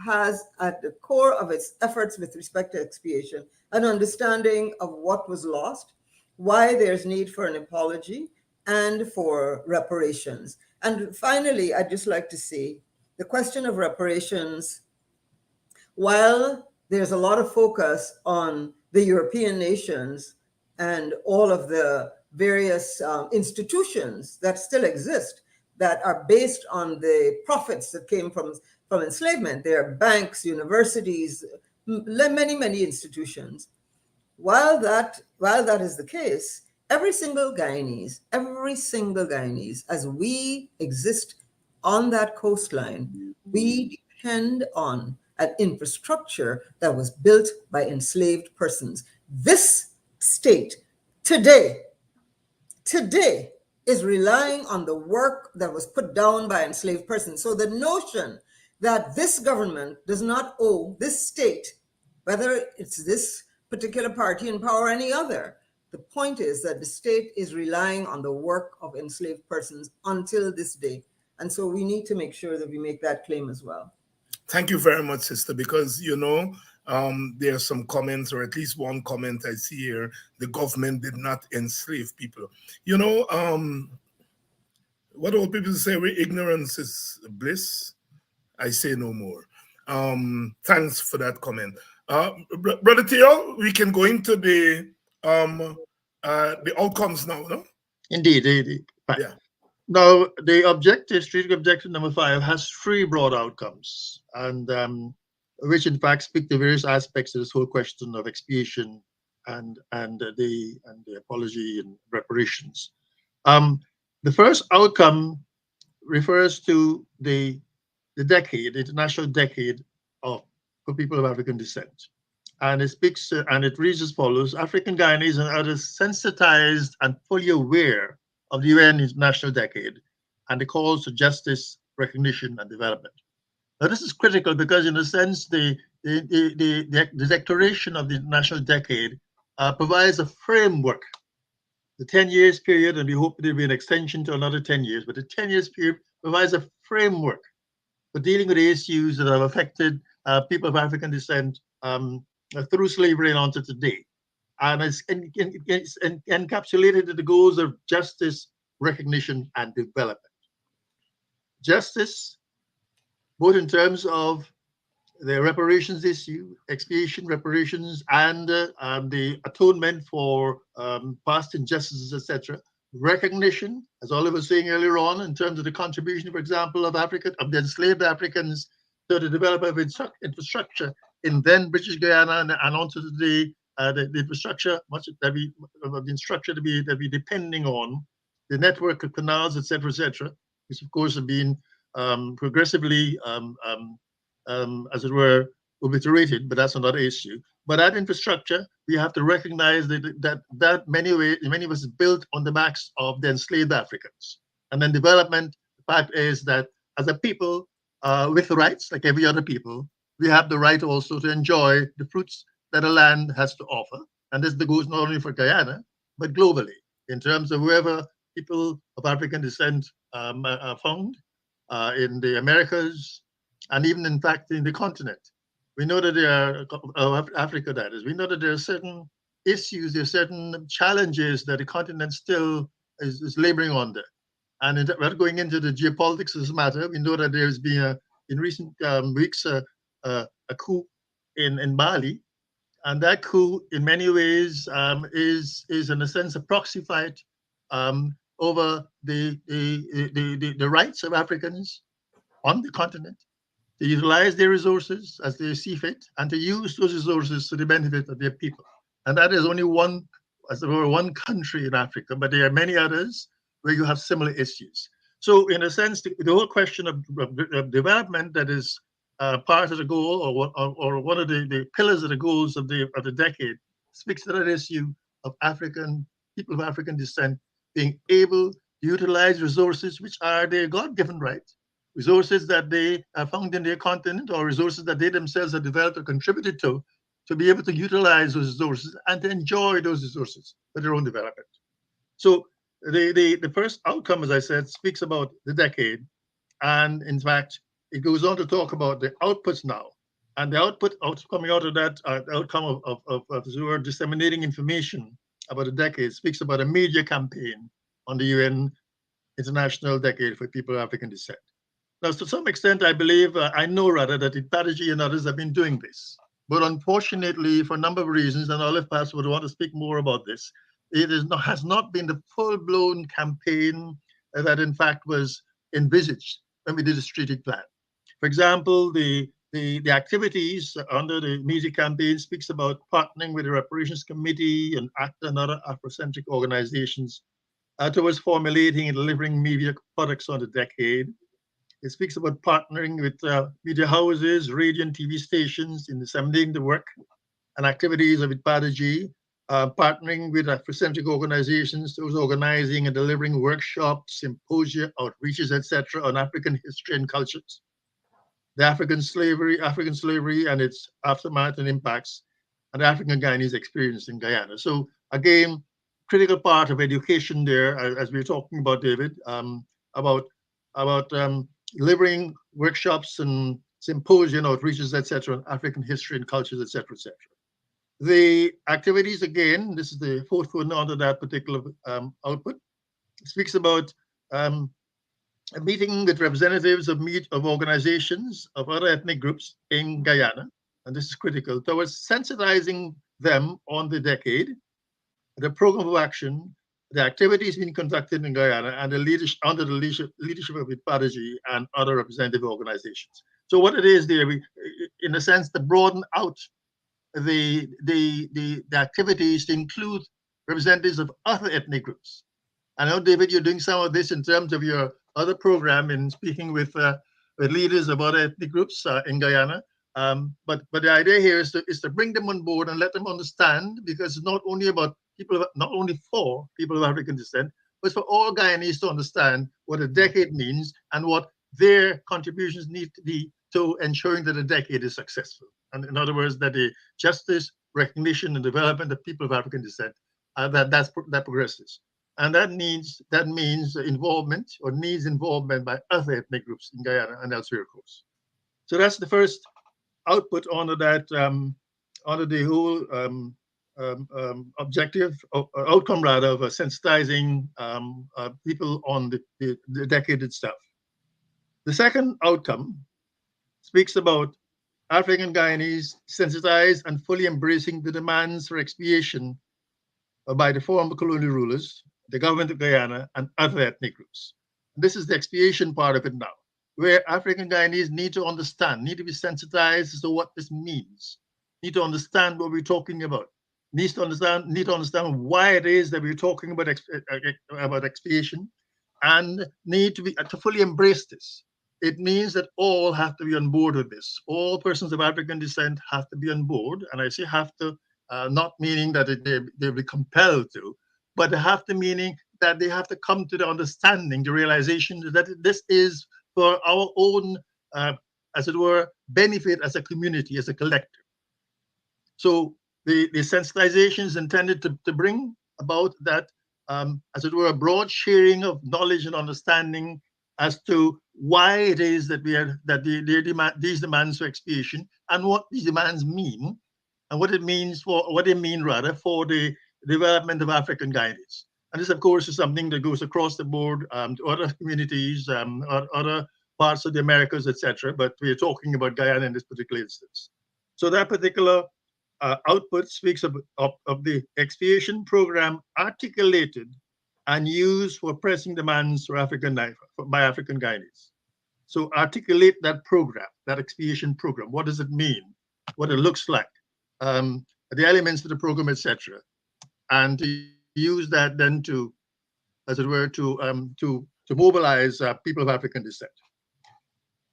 has at the core of its efforts with respect to expiation an understanding of what was lost, why there's need for an apology, and for reparations. And finally, I'd just like to say the question of reparations, while there's a lot of focus on the European nations and all of the various institutions that still exist that are based on the profits that came from enslavement, there are banks, universities, many, many institutions. While that is the case, every single Guyanese, as we exist on that coastline, we depend on an infrastructure that was built by enslaved persons. This state today is relying on the work that was put down by enslaved persons. So the notion that this government does not owe this state, whether it's this particular party in power or any other, the point is that the state is relying on the work of enslaved persons until this day. And so we need to make sure that we make that claim as well. Thank you very much, sister, because, there are some comments, or at least one comment I see here: the government did not enslave people. What old people say, where ignorance is bliss, I say no more. Thanks for that comment. Brother Theo, we can go into the outcomes now, no? Indeed. Yeah. Now, the strategic objective number 5 has 3 broad outcomes, and which in fact speak to various aspects of this whole question of expiation and the apology and reparations. The first outcome refers to the decade, the International Decade for people of African descent. And it speaks, and it reads as follows: African Guyanese and others sensitized and fully aware of the UN International Decade and the calls to justice, recognition, and development. Now, this is critical because, in a sense, the declaration of the International Decade provides a framework. The 10 years period, and we hope there'll be an extension to another 10 years, but the 10 years period provides a framework for dealing with the issues that have affected people of African descent through slavery and on to today. And it's encapsulated in the goals of justice, recognition, and development. Justice, both in terms of the reparations issue, expiation, reparations, and the atonement for past injustices, etc. Recognition, as Oliver was saying earlier on, in terms of the contribution, for example, of the enslaved Africans to the development of infrastructure in then British Guyana and onto the infrastructure, much that the infrastructure that we depending on, the network of canals, etc., which of course have been progressively, as it were, obliterated, but that's another issue. But that infrastructure, we have to recognize that many ways is built on the backs of the enslaved Africans. And then development, the fact is that as a people with rights, like every other people, we have the right also to enjoy the fruits that a land has to offer. And this goes not only for Guyana, but globally, in terms of wherever people of African descent are found, in the Americas, and even in fact in the continent. We know that there are, Africa that is, we know that there are certain issues, there are certain challenges that the continent still is laboring under. And without going into the geopolitics of this matter, we know that there's been, in recent weeks, a coup in Bali. And that coup, in many ways, is in a sense a proxy fight over the rights of Africans on the continent to utilize their resources as they see fit and to use those resources to the benefit of their people. And that is only one, as it were, one country in Africa, but there are many others where you have similar issues. So in a sense, the whole question of development that is part of the goal or one of the pillars of the goals of the decade speaks to that issue of people of African descent being able to utilize resources which are their God-given right, resources that they are found in their continent or resources that they themselves have developed or contributed to be able to utilize those resources and to enjoy those resources for their own development. So the first outcome, as I said, speaks about the decade. And in fact, it goes on to talk about the outputs now. And the output coming out of that, the outcome of disseminating information about a decade speaks about a major campaign on the UN International Decade for People of African Descent. Now, to some extent, I believe, I know rather, that Ipadaji and others have been doing this. But unfortunately, for a number of reasons, and Olive Pass would want to speak more about this, has not been the full-blown campaign that, in fact, was envisaged when we did the strategic plan. For example, the activities under the media campaign speaks about partnering with the Reparations Committee and ACTA and other Afrocentric organizations towards formulating and delivering media products on the decade. It speaks about partnering with media houses, radio and TV stations in disseminating the work and activities of Ipadaji, partnering with Afrocentric organizations, those organizing and delivering workshops, symposia, outreaches, etc., on African history and cultures, the African slavery and its aftermath and impacts, and the African Guyanese experience in Guyana. So again, critical part of education there, as we were talking about, David, about delivering workshops and symposium outreaches, etc., on African history and cultures, etc., etc. The activities, again, this is the fourth one under that particular output, speaks about a meeting with representatives of organizations of other ethnic groups in Guyana, and this is critical, towards sensitizing them on the decade, the program of action, the activities being conducted in Guyana, and under the leadership of Ipadaji and other representative organizations. So what it is there, in a sense, to broaden out the activities to include representatives of other ethnic groups. I know, David, you're doing some of this in terms of your other program in speaking with leaders of other ethnic groups in Guyana. But the idea here is to bring them on board and let them understand, because it's not only about not only for people of African descent, but for all Guyanese to understand what a decade means and what their contributions need to be to ensuring that a decade is successful. And in other words, that the justice, recognition, and development of people of African descent that progresses. And that means involvement or needs involvement by other ethnic groups in Guyana and elsewhere, of course. So that's the first output under that, under the whole objective, outcome rather, of sensitizing people on the decade itself. The second outcome speaks about African Guyanese sensitized and fully embracing the demands for expiation by the former colonial rulers, the government of Guyana, and other ethnic groups. And this is the expiation part of it now, where African Guyanese need to understand, need to be sensitized as to what this means, need to understand what we're talking about, need to understand why it is that we're talking about expiation, and need to fully embrace this. It means that all have to be on board with this. All persons of African descent have to be on board, and I say have to, not meaning that they'll be compelled to, but they have to meaning that they have to come to the understanding, the realization that this is for our own, as it were, benefit as a community, as a collective. So the sensitization is intended to bring about that, as it were, a broad sharing of knowledge and understanding as to why it is that these demands for expiation and what these demands mean, and what it means for what they mean rather for the development of African Guyanese. And this, of course, is something that goes across the board to other communities, other parts of the Americas, etc. But we are talking about Guyana in this particular instance. So that particular output speaks of the expiation program articulated and used for pressing demands for by African Guyanese. So articulate that program, that expiation program. What does it mean? What it looks like, the elements of the program, etc. And to use that then to, as it were, to mobilize people of African descent.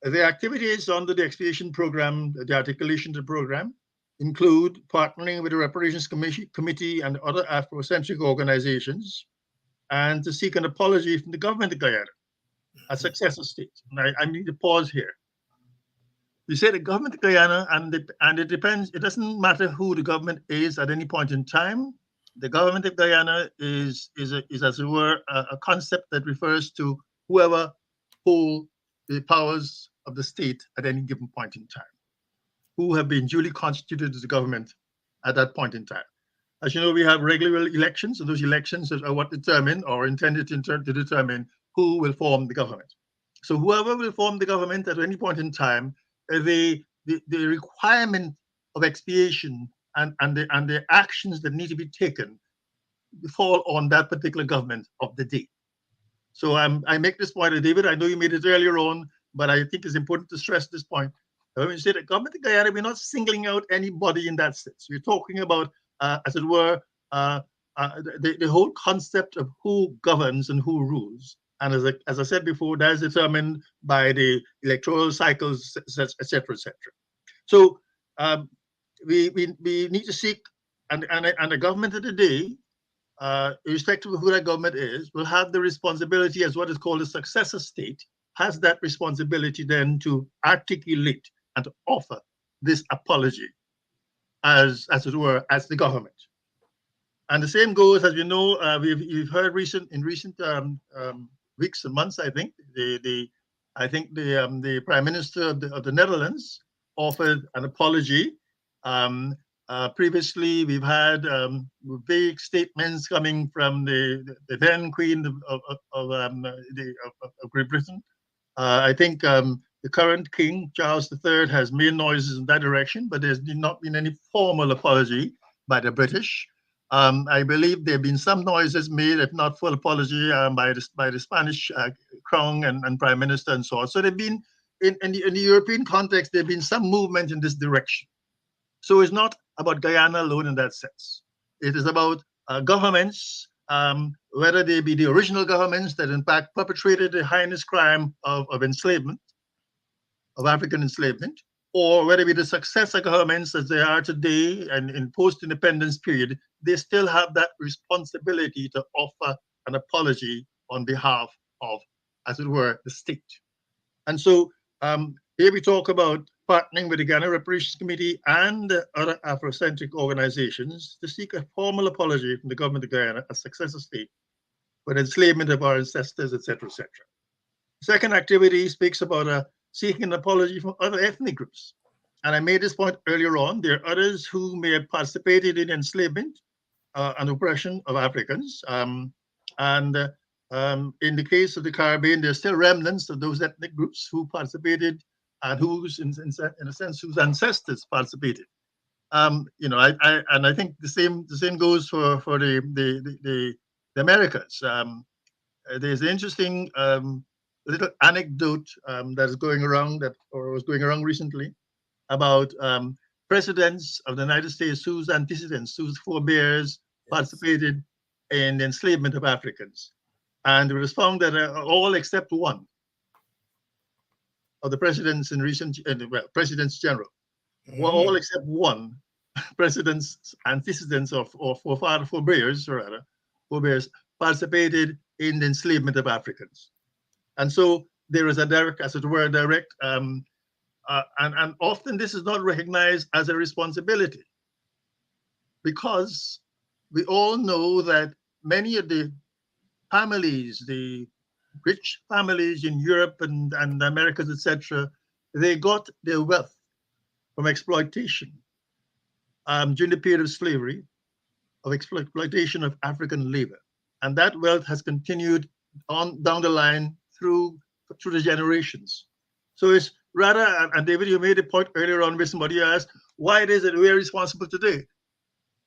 The activities under the expiation program, the articulation of the program, include partnering with the Reparations Committee and other Afrocentric organizations, and to seek an apology from the government of Guyana, a successor state. And I need to pause here. You say the government of Guyana, and it depends. It doesn't matter who the government is at any point in time. The government of Guyana is as it were a concept that refers to whoever hold the powers of the state at any given point in time, who have been duly constituted as the government at that point in time. As you know, we have regular elections, and those elections are what determine or intended to determine who will form the government. So whoever will form the government at any point in time, the requirement of expiation and the actions that need to be taken fall on that particular government of the day. So I make this point, David. I know you made it earlier on, but I think it's important to stress this point. When you say the government of Guyana, we're not singling out anybody in that sense. We're talking about, as it were, the whole concept of who governs and who rules. And as I said before, that is determined by the electoral cycles, et cetera, et cetera. So we need to seek, and the government of the day, irrespective of who that government is, will have the responsibility as what is called a successor state, has that responsibility then to articulate and to offer this apology as it were, as the government. And the same goes, as you know, we've heard in recent weeks and months, I think, the Prime Minister of the Netherlands offered an apology. Previously, we've had big statements coming from the then Queen of Great Britain. I think the current King, Charles III, has made noises in that direction, but there's not been any formal apology by the British. I believe there have been some noises made, if not full apology, by the Spanish Crown and Prime Minister and so on. So there've been, in the European context, there've been some movement in this direction. So it's not about Guyana alone in that sense. It is about governments, whether they be the original governments that in fact perpetrated the heinous crime of enslavement, of African enslavement, or whether it be the successor governments as they are today and in post-independence period, they still have that responsibility to offer an apology on behalf of, as it were, the state. And so here we talk about partnering with the Guyana Reparations Committee and other Afrocentric organizations to seek a formal apology from the government of Guyana, a successor state, for the enslavement of our ancestors, etc., etc. Second activity speaks about seeking an apology from other ethnic groups. And I made this point earlier on. There are others who may have participated in enslavement and oppression of Africans. In the case of the Caribbean, there are still remnants of those ethnic groups who participated and whose, in a sense, whose ancestors participated. I think the same goes for the Americas. There's an interesting little anecdote that is going around was going around recently about presidents of the United States whose antecedents, whose forebears participated in the enslavement of Africans. And it was found that all except one of the presidents in presidents general, were all except one president's antecedents or forebears participated in the enslavement of Africans. And so there is a direct, as it were, and often this is not recognized as a responsibility, because we all know that many of the families, the rich families in Europe and the Americas, etc., they got their wealth from exploitation. during the period of slavery, of exploitation of African labor. And that wealth has continued on down the line through the generations. So it's rather, and David, you made a point earlier on where somebody asked, why it is that we are responsible today?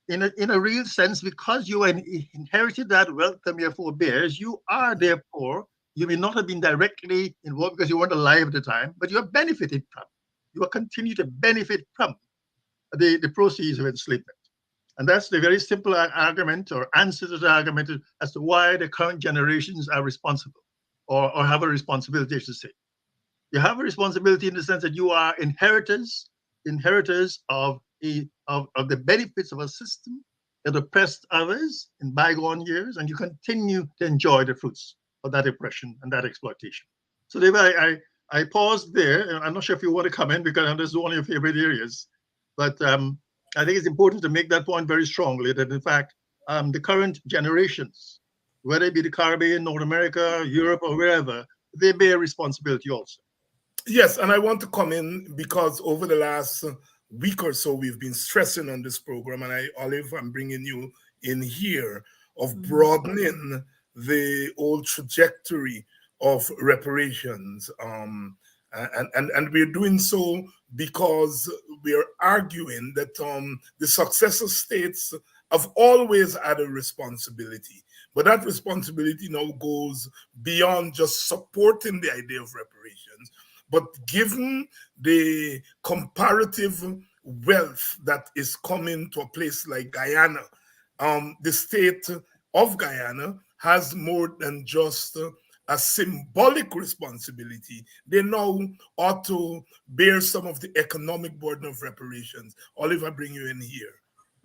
In a real sense, because you inherited that wealth from your forebears, you are therefore, you may not have been directly involved because you weren't alive at the time, but you are benefited from. You will continue to benefit from the proceeds of enslavement. And that's the very simple argument or answer to the argument as to why the current generations are responsible or have a responsibility, I should say. You have a responsibility in the sense that you are inheritors of the benefits of a system that oppressed others in bygone years, and you continue to enjoy the fruits of that oppression and that exploitation. So David, I paused there. I'm not sure if you want to come in because this is one of your favorite areas, but I think it's important to make that point very strongly that in fact, the current generations, whether it be the Caribbean, North America, Europe, or wherever, they bear responsibility also. Yes, and I want to come in because over the last week or so, we've been stressing on this program, and Olive, I'm bringing you in here, of broadening the old trajectory of reparations. And we're doing so because we are arguing that the successor states have always had a responsibility. But that responsibility now goes beyond just supporting the idea of reparations, but given the comparative wealth that is coming to a place like Guyana, the state of Guyana has more than just a symbolic responsibility. They now ought to bear some of the economic burden of reparations. Olive, I bring you in here.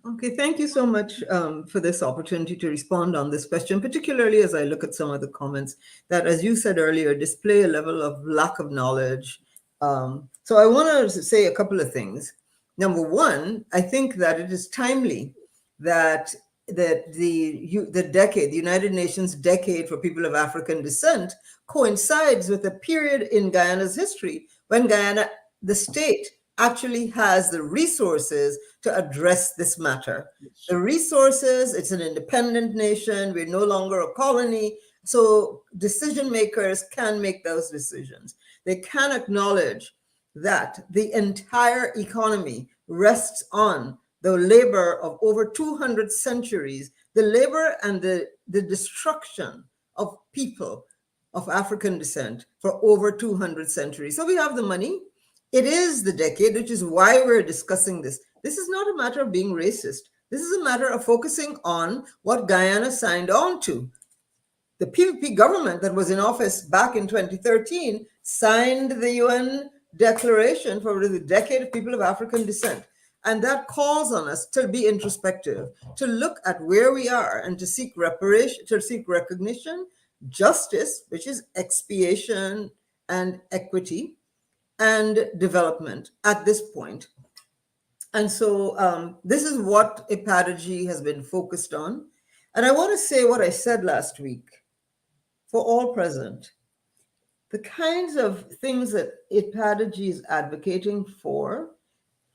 Okay, thank you so much for this opportunity to respond on this question, particularly as I look at some of the comments that, as you said earlier, display a level of lack of knowledge. So I want to say a couple of things. Number one, I think that it is timely that the decade, the United Nations decade for people of African descent, coincides with a period in Guyana's history when Guyana, the state, actually has the resources to address this matter. The resources, it's an independent nation, we're no longer a colony, so decision makers can make those decisions. They can acknowledge that the entire economy rests on the labor of over 200 centuries, the labor and the destruction of people of African descent for over 200 centuries. So we have the money. It is the decade, which is why we're discussing this. This is not a matter of being racist. This is a matter of focusing on what Guyana signed on to. The PPP government that was in office back in 2013 signed the UN Declaration for the Decade of People of African Descent. And that calls on us to be introspective, to look at where we are and to seek reparation, to seek recognition, justice, which is expiation and equity, and development at this point. And so this is what EPADG has been focused on. And I want to say what I said last week for all present. The kinds of things that EPADG is advocating for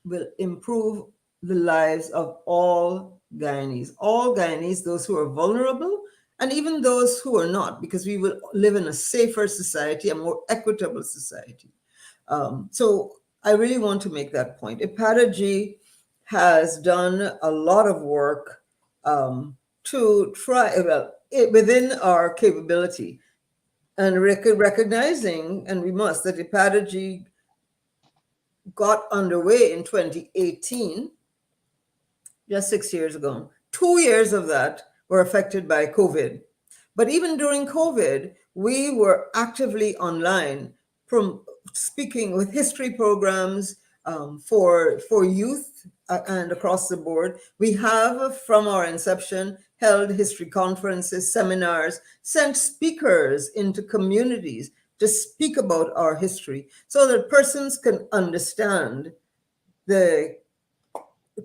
will improve the lives of all Guyanese, those who are vulnerable, and even those who are not, because we will live in a safer society, a more equitable society. So I really want to make that point. EPADG has done a lot of work to try, within our capability, and recognizing, and we must, that EPADG got underway in 2018, just 6 years ago. 2 years of that were affected by COVID. But even during COVID, we were actively online, from speaking with history programs for youth and across the board. We have, from our inception, held history conferences, seminars, sent speakers into communities to speak about our history so that persons can understand the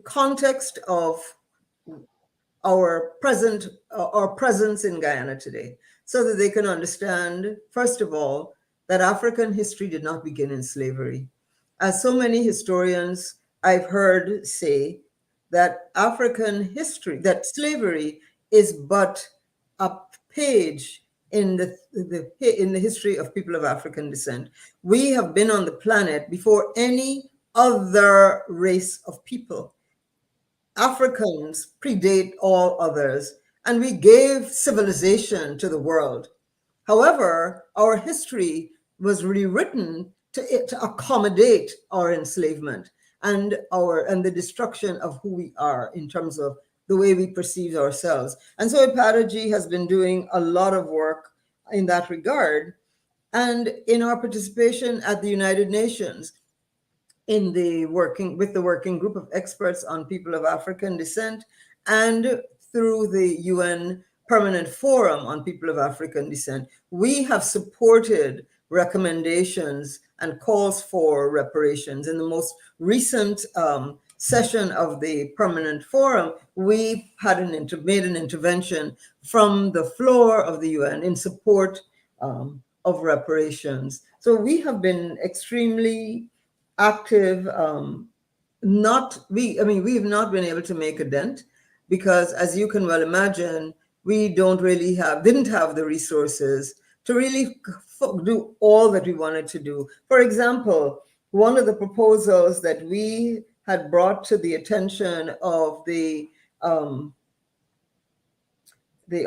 context of our presence in Guyana today, so that they can understand, first of all, that African history did not begin in slavery. As so many historians I've heard say, that African history, that slavery is but a page in the history of people of African descent. We have been on the planet before any other race of people. Africans predate all others, and we gave civilization to the world. However, our history was rewritten to accommodate our enslavement and the destruction of who we are in terms of the way we perceive ourselves. And so Ipataji has been doing a lot of work in that regard. And in our participation at the United Nations, with the working group of experts on people of African descent, and through the UN Permanent Forum on People of African Descent, we have supported recommendations and calls for reparations. In the most recent session of the Permanent Forum, we had made an intervention from the floor of the UN in support of reparations. So we have been extremely active. We have not been able to make a dent because, as you can well imagine, we didn't have the resources to really do all that we wanted to do. For example, one of the proposals that we had brought to the attention of the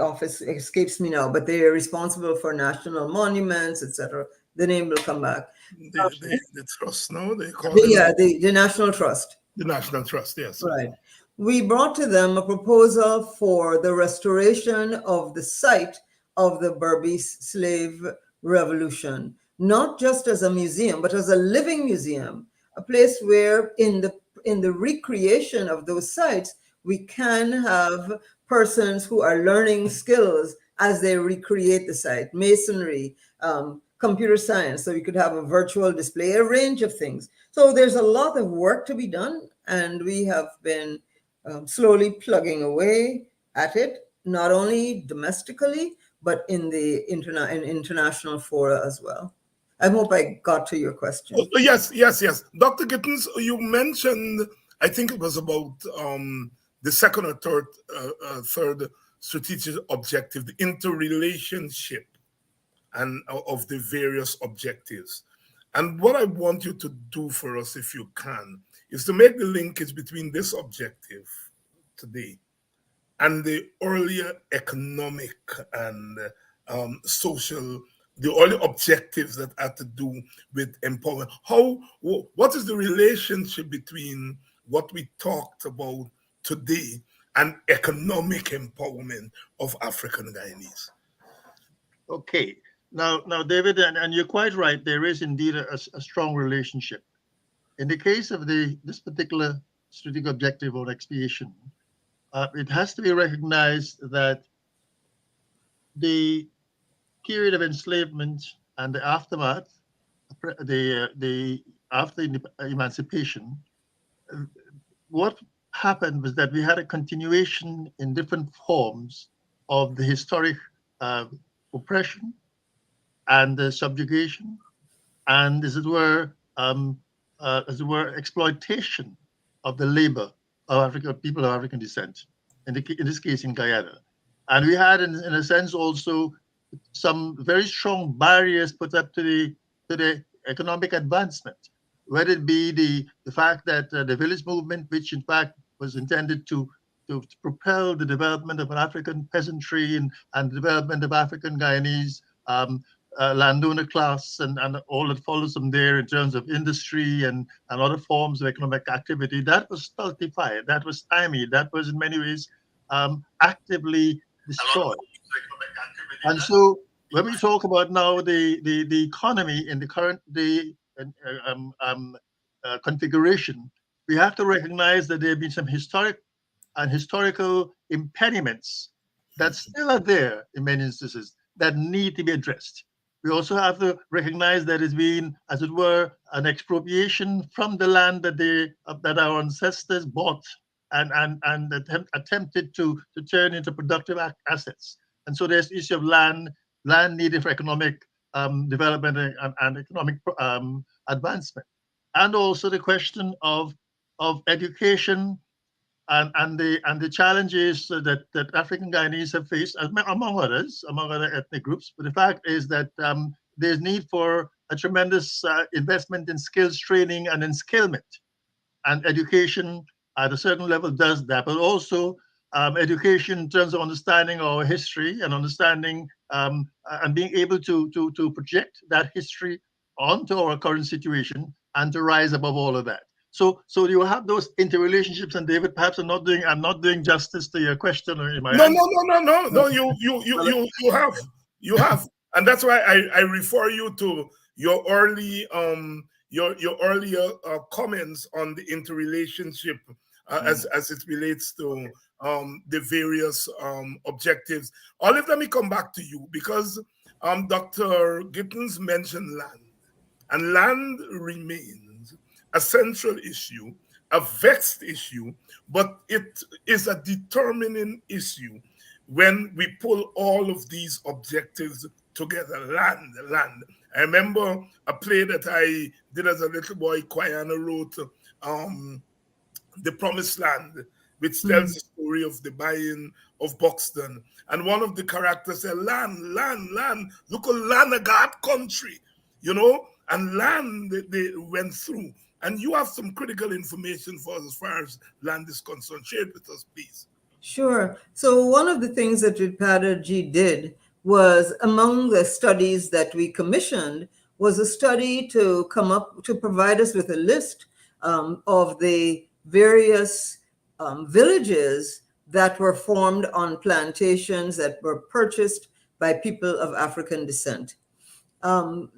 office escapes me now, but they are responsible for national monuments, etc. The name will come back. The trust, no? They call it. Yeah, the National Trust. The National Trust, yes. Right. We brought to them a proposal for the restoration of the site of the Berbice slave revolution, not just as a museum, but as a living museum, a place where in the recreation of those sites, we can have persons who are learning skills as they recreate the site, masonry, computer science, so we could have a virtual display, a range of things. So there's a lot of work to be done, and we have been slowly plugging away at it, not only domestically, but in the international fora as well. I hope I got to your question. Oh, yes. Dr. Gittins, you mentioned, I think it was about the second or third strategic objective, the interrelationship and of the various objectives. And what I want you to do for us, if you can, is to make the linkage between this objective today and the earlier economic and social, the early objectives that had to do with empowerment. What is the relationship between what we talked about today and economic empowerment of African Guyanese? Okay. Now, David, and you're quite right. There is indeed a strong relationship. In the case of this particular strategic objective or expiation, it has to be recognized that the period of enslavement and the aftermath, after emancipation, what happened was that we had a continuation in different forms of the historic oppression and the subjugation, and as it were, exploitation of the labor of people of African descent, in this case in Guyana. And we had, in a sense, also some very strong barriers put up to the economic advancement, whether it be the fact that the village movement, which in fact was intended to propel the development of an African peasantry and the development of African Guyanese landowner class and all that follows from there in terms of industry and other forms of economic activity, that was stultified, that was stymied, that was in many ways actively destroyed. And so when we talk about now the economy in the current day configuration, we have to recognize that there have been some historical impediments that still are there in many instances that need to be addressed. We also have to recognize that it's been, as it were, an expropriation from the land that our ancestors bought and attempted to turn into productive assets. And so there's the issue of land needed for economic development and economic advancement, and also the question of education and the challenges that African Guyanese have faced, among others, among other ethnic groups. But the fact is that there's need for a tremendous investment in skills training and in skillment, and education at a certain level does that, but also education in terms of understanding our history and understanding and being able to project that history onto our current situation and to rise above all of that. So you have those interrelationships, and David, perhaps I'm not doing justice to your question or my No, answer. no. You have, and that's why I refer you to your early your earlier comments on the interrelationship as it relates to the various objectives. Olive, let me come back to you because Dr. Gittins mentioned land, and land remains a central issue, a vexed issue, but it is a determining issue when we pull all of these objectives together. Land. I remember a play that I did as a little boy. Guyana wrote The Promised Land, which tells the story of the buying of Buxton. And one of the characters said, land, look at land, a God country, and land they went through. And you have some critical information for us as far as land is concerned. Share it with us, please. Sure. So one of the things that G did was, among the studies that we commissioned, was a study to provide us with a list of the various villages that were formed on plantations that were purchased by people of African descent. Because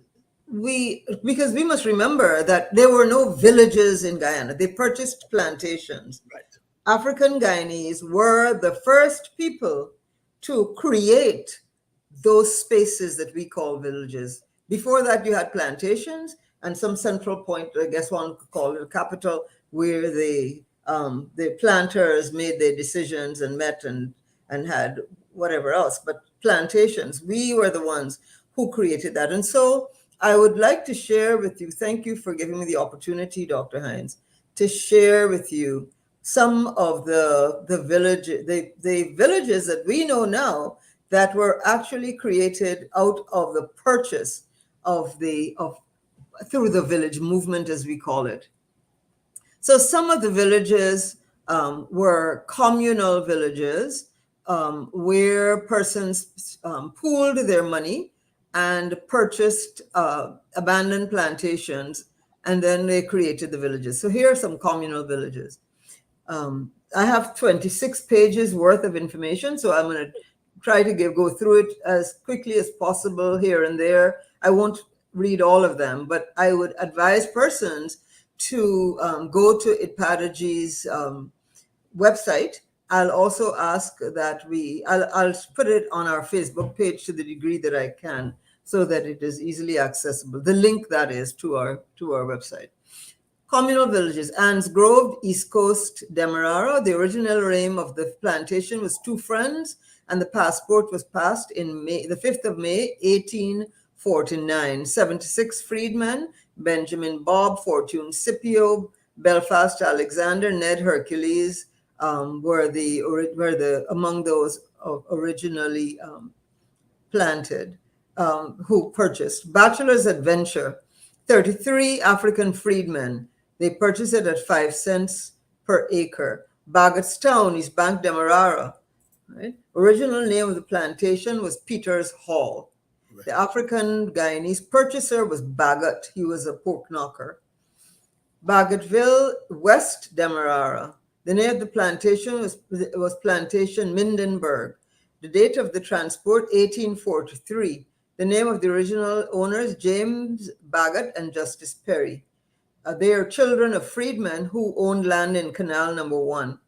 we must remember that there were no villages in Guyana. They purchased plantations. Right. African Guyanese were the first people to create those spaces that we call villages. Before that, you had plantations and some central point, I guess one could call it a capital, where the planters made their decisions and met and had whatever else. But plantations, we were the ones who created that. And so I would like to share with you, thank you for giving me the opportunity, Dr. Hinds, to share with you some of the villages that we know now that were actually created out of the purchase through the village movement, as we call it. So some of the villages were communal villages where persons pooled their money and purchased abandoned plantations, and then they created the villages. So here are some communal villages. I have 26 pages worth of information, so I'm going to try to go through it as quickly as possible here and there. I won't read all of them, but I would advise persons to go to IPADAG's website. I'll also ask that I'll put it on our Facebook page to the degree that I can, so that it is easily accessible. The link, that is, to our website. Communal villages: Anne's Grove, East Coast, Demerara. The original name of the plantation was Two Friends, and the passport was passed in the 5th of May, 1849. 76 freedmen: Benjamin Bob, Fortune Scipio, Belfast Alexander, Ned Hercules were among those originally planted, who purchased. Bachelor's Adventure: 33 African freedmen. They purchased it at 5 cents per acre. Bagotstown, East Bank, Demerara. Right? Original name of the plantation was Peter's Hall. Right. The African Guyanese purchaser was Bagot. He was a pork knocker. Bagotville, West Demerara. The name of the plantation was Plantation Mindenberg. The date of the transport, 1843. The name of the original owners, James Bagot and Justice Perry. They are children of freedmen who owned land in Canal Number 1.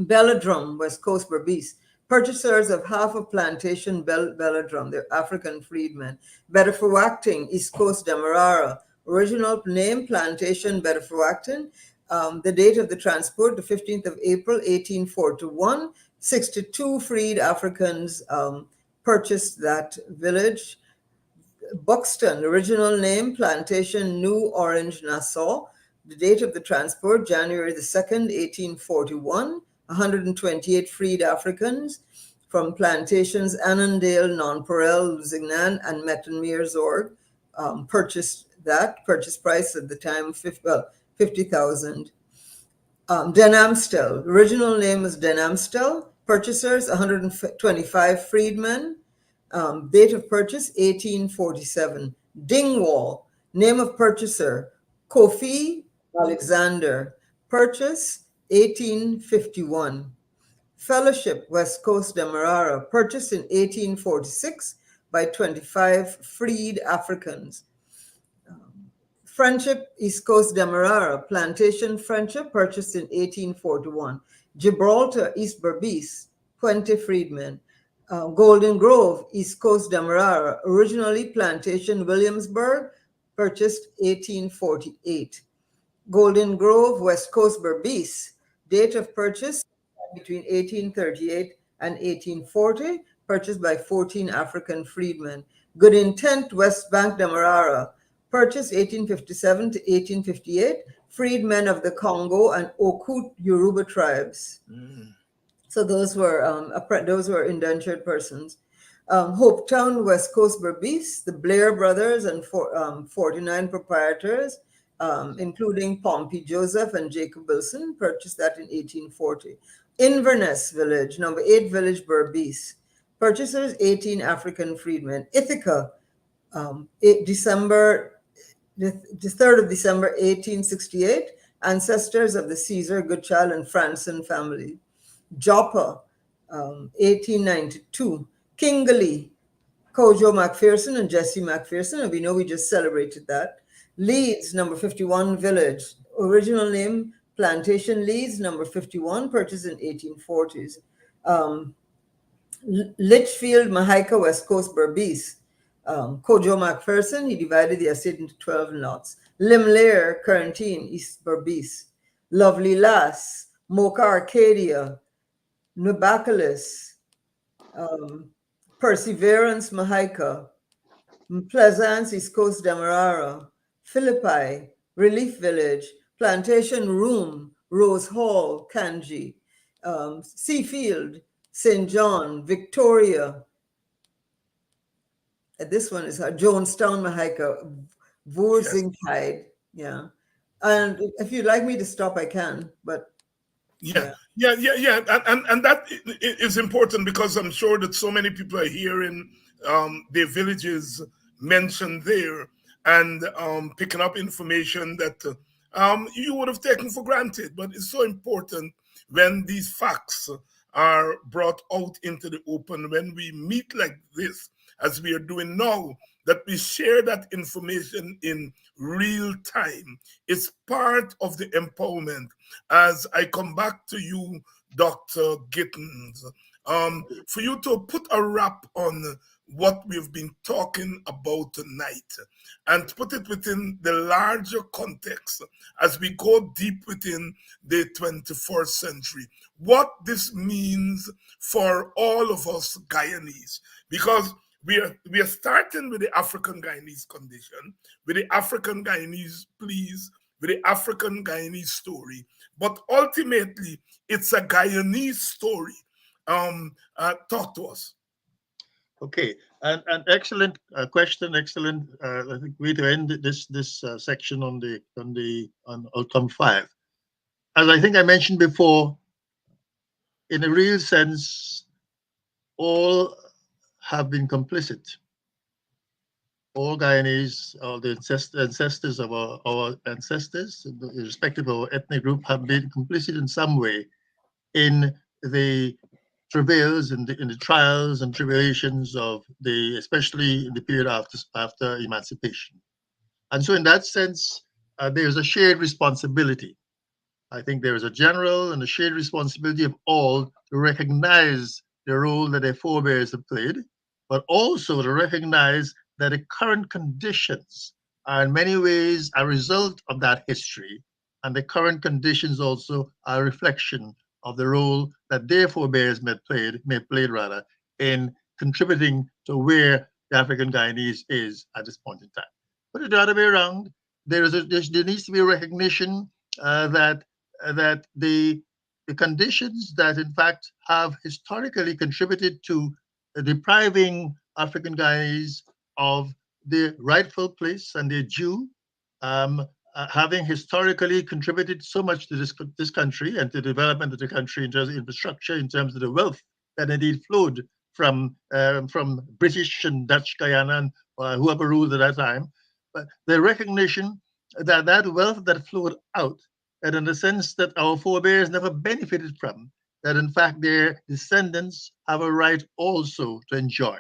Belladrum, West Coast Berbice. Purchasers of half of plantation Belladrum, they're African freedmen. Bedford-Wacting, East Coast Demerara. Original name, Plantation Bedford-Wacting. The date of the transport, the 15th of April, 1841. 62 freed Africans purchased that village. Buxton, original name, Plantation New Orange, Nassau. The date of the transport, January the 2nd, 1841, 128 freed Africans from plantations Annandale, Nonpareil, Lusignan, and Mettenmeer-Zorg purchased that. Purchase price at the time, 50,000. Denamstel, original name was Denamstel. Purchasers, 125 freedmen. Date of purchase, 1847. Dingwall, name of purchaser, Kofi Alexander. Purchase, 1851. Fellowship, West Coast Demerara, purchased in 1846 by 25 freed Africans. Friendship, East Coast Demerara, Plantation Friendship, purchased in 1841. Gibraltar, East Berbice, 20 freedmen. Golden Grove, East Coast Demerara, originally Plantation Williamsburg, purchased 1848. Golden Grove, West Coast Berbice, date of purchase between 1838 and 1840, purchased by 14 African freedmen. Good Intent, West Bank Demerara, purchased 1857 to 1858, freedmen of the Congo and Okut Yoruba tribes. So those were indentured persons. Hopetown, West Coast Berbice, the Blair brothers and 49 proprietors, including Pompey Joseph and Jacob Wilson, purchased that in 1840. Inverness Village, number 8 Village, Berbice. Purchasers, 18 African freedmen. Ithaca, the 3rd of December, 1868, ancestors of the Caesar, Goodchild, and Franson family. Joppa, 1892. Kingley, Kojo McPherson and Jesse McPherson, and we know we just celebrated that. Leeds, number 51 Village, original name Plantation Leeds, number 51, purchased in 1840s. Litchfield, Mahaica, West Coast Berbice. Kojo McPherson, he divided the estate into 12 lots. Limlair, Currentine, East Berbice. Lovely Lass, Mocha Arcadia, Nubacalis, Perseverance, Mahaica. Pleasance, East Coast Demerara. Philippi, Relief Village. Plantation Room, Rose Hall, Kanji. Seafield, St. John, Victoria. This one is Jonestown, Mahaica, Voorzinkheid. Yeah. And if you'd like me to stop, I can, but yeah. And that is important because I'm sure that so many people are hearing their villages mentioned there and picking up information that you would have taken for granted. But it's so important when these facts are brought out into the open, when we meet like this, as we are doing now, that we share that information in real time. It's part of the empowerment. As I come back to you, Dr. Gittins, for you to put a wrap on what we've been talking about tonight and put it within the larger context as we go deep within the 21st century, what this means for all of us Guyanese, because we are starting with the African Guyanese condition, with the African Guyanese pleas, with the African Guyanese story, but ultimately it's a Guyanese story. Talk to us. Okay, and excellent question, excellent. I think way to end this section on outcome 5. As I think I mentioned before, in a real sense, all have been complicit. All Guyanese, all the ancestors of our ancestors, irrespective of our ethnic group, have been complicit in some way in the travails and in the trials and tribulations of especially in the period after emancipation. And so in that sense, there's a shared responsibility. I think there is a general and a shared responsibility of all to recognize the role that their forebears have played, but also to recognize that the current conditions are in many ways a result of that history, and the current conditions also are a reflection of the role that their forebears may have played in contributing to where the African Guyanese is at this point in time. But the other way around, there needs to be a recognition that the conditions that in fact have historically contributed to depriving African Guyanese of their rightful place and their due, having historically contributed so much to this country and to the development of the country in terms of infrastructure, in terms of the wealth that indeed flowed from British and Dutch Guyana and whoever ruled at that time. But the recognition that that wealth that flowed out, that in the sense that our forebears never benefited from, that in fact their descendants have a right also to enjoy.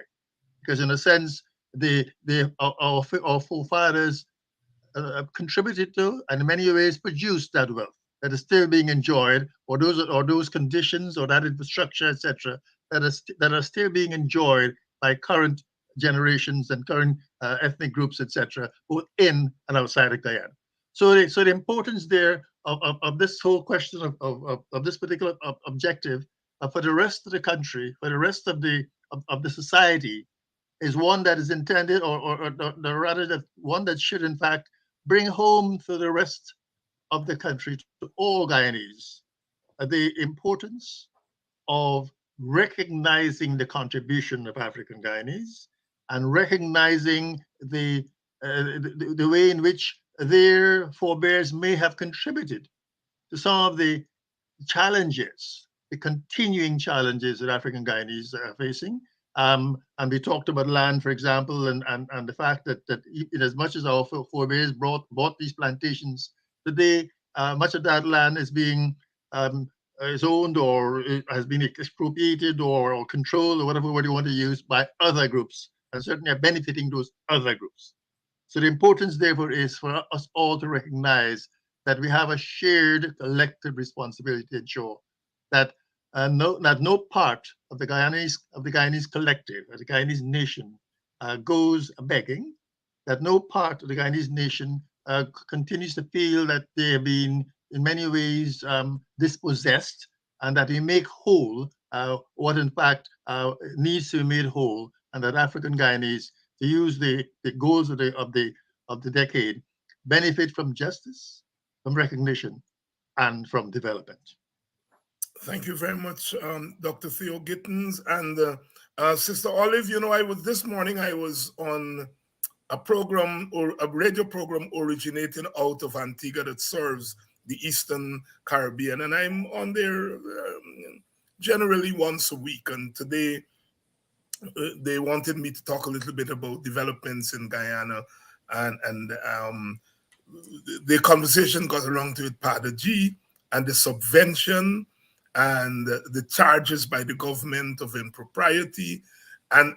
Because in a sense, our forefathers contributed to and in many ways produced that wealth that is still being enjoyed, or those conditions or that infrastructure, etc., that are still being enjoyed by current generations and current ethnic groups, etc., both in and outside of Guyana. So the importance there of this whole question of this particular objective for the rest of the country, for the rest of the society, is one that is intended, or rather that one that should in fact bring home to the rest of the country, to all Guyanese, the importance of recognizing the contribution of African Guyanese and recognizing the way in which their forebears may have contributed to some of the challenges, the continuing challenges that African Guyanese are facing. And we talked about land, for example, and the fact that in as much as our forebears bought these plantations, today much of that land is being is owned or has been expropriated or controlled or whatever word you want to use by other groups, and certainly are benefiting those other groups. So the importance, therefore, is for us all to recognize that we have a shared collective responsibility to ensure that no part of the Guyanese collective, of the Guyanese nation, goes begging. That no part of the Guyanese nation continues to feel that they have been, in many ways, dispossessed, and that we make whole what, in fact, needs to be made whole, and that African Guyanese, to use the goals of the decade, benefit from justice, from recognition, and from development. Thank you very much, Dr. Theo Gittins. And Sister Olive, you know, this morning I was on a program, or a radio program originating out of Antigua that serves the Eastern Caribbean. And I'm on there generally once a week. And today they wanted me to talk a little bit about developments in Guyana. And the conversation got around to it, Pada G, and the subvention and the charges by the government of impropriety. And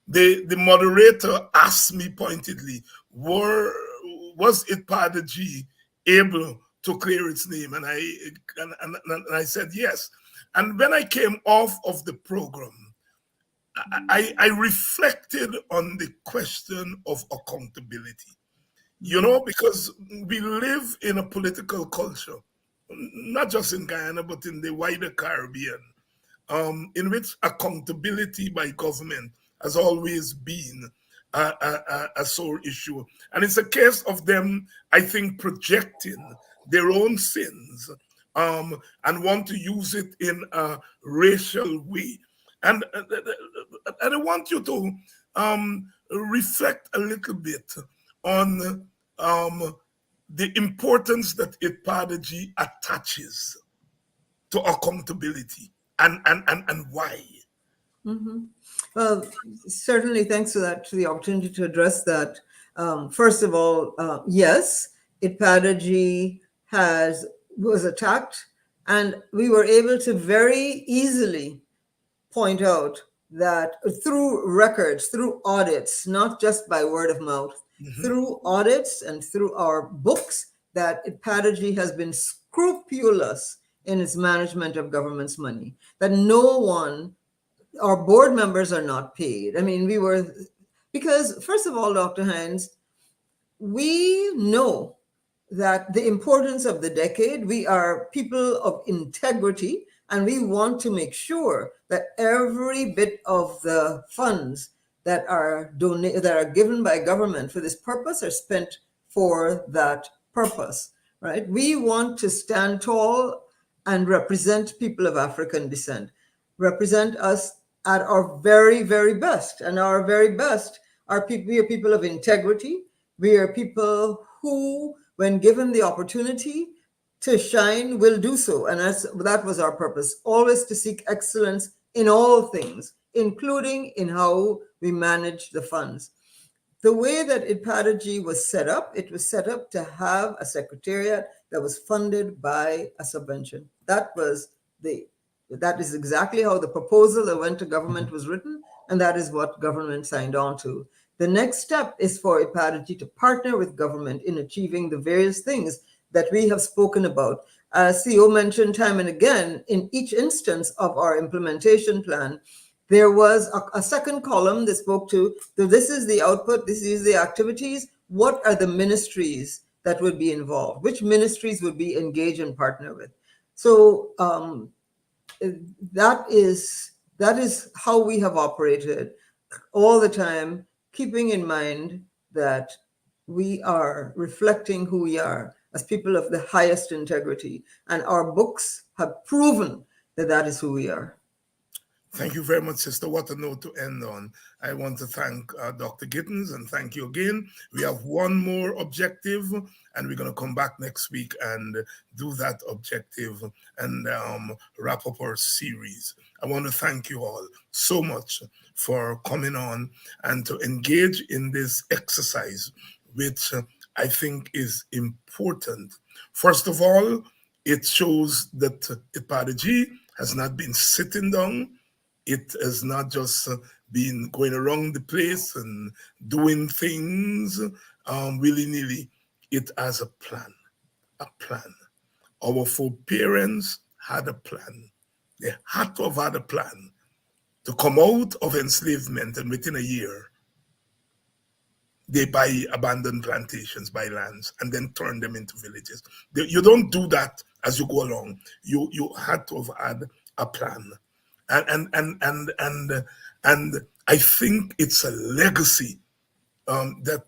the moderator asked me pointedly, was it Pada G able to clear its name? And I said yes. And when I came off of the program, I reflected on the question of accountability. You know, because we live in a political culture, not just in Guyana, but in the wider Caribbean, in which accountability by government has always been a sore issue. And it's a case of them, I think, projecting their own sins and want to use it in a racial way. And I want you to reflect a little bit on the importance that Ipadaji attaches to accountability and why. Mm-hmm. Well, certainly, thanks for the opportunity to address that. First of all, yes, Ipadaji was attacked, and we were able to very easily point out that through records, through audits, not just by word of mouth, mm-hmm. through audits and through our books, that Ipadaji has been scrupulous in its management of government's money, that no one, our board members are not paid. I mean, because first of all, Dr. Hinds, we know that the importance of the decade, we are people of integrity, and we want to make sure that every bit of the funds that are given by government for this purpose are spent for that purpose, right? We want to stand tall and represent people of African descent, represent us at our very, very best. And our very best are people, we are people of integrity. We are people who, when given the opportunity to shine, will do so. And that was our purpose, always to seek excellence in all things, including in how we manage the funds. The way that IPADG was set up, it was set up to have a secretariat that was funded by a subvention. That is exactly how the proposal that went to government was written, and that is what government signed on to. The next step is for IPADG to partner with government in achieving the various things that we have spoken about. As CEO mentioned time and again, in each instance of our implementation plan, there was a second column that spoke to, so this is the output, this is the activities, what are the ministries that would be involved? Which ministries would be engaged and partner with? So that is how we have operated all the time, keeping in mind that we are reflecting who we are as people of the highest integrity. And our books have proven that that is who we are. Thank you very much, Sister. What a note to end on. I want to thank Dr. Gittins, and thank you again. We have one more objective, and we're going to come back next week and do that objective and wrap up our series. I want to thank you all so much for coming on and to engage in this exercise, which I think is important. First of all, it shows that IPADG has not been sitting down. It has not just been going around the place and doing things willy-nilly. It has a plan, a plan. Our foreparents had a plan. They had to have had a plan to come out of enslavement, and within a year, they buy abandoned plantations, buy lands, and then turn them into villages. You don't do that as you go along. You had to have had a plan. And I think it's a legacy that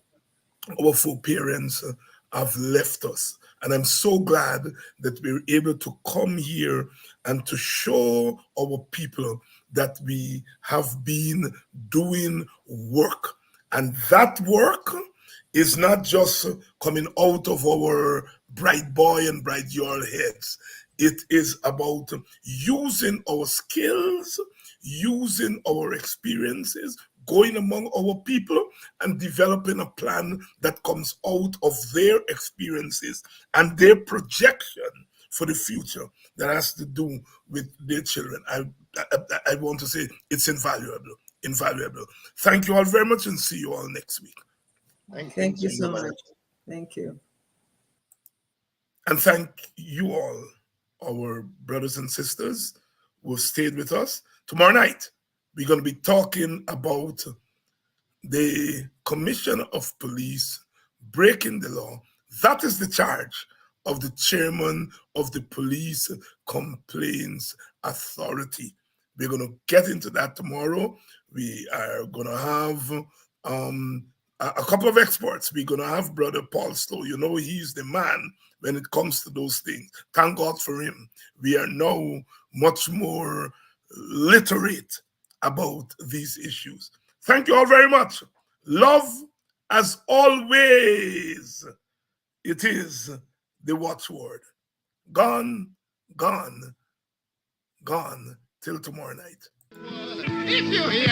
our foreparents have left us. And I'm so glad that we're able to come here and to show our people that we have been doing work. And that work is not just coming out of our bright boy and bright girl heads. It is about using our skills, using our experiences, going among our people and developing a plan that comes out of their experiences and their projection for the future that has to do with their children. I want to say it's invaluable, invaluable. Thank you all very much, and see you all next week. Thank you so much. Thank you. And thank you all, our brothers and sisters who have stayed with us. Tomorrow night, we're going to be talking about the Commissioner of Police breaking the law. That is the charge of the chairman of the Police Complaints Authority. We're going to get into that tomorrow. We are going to have a couple of experts. We're going to have Brother Paul Stowe. You know, he's the man when it comes to those things. Thank God for him. We are now much more literate about these issues. Thank you all very much. Love, as always, it is the watchword. Gone, gone, gone till tomorrow night. If you hear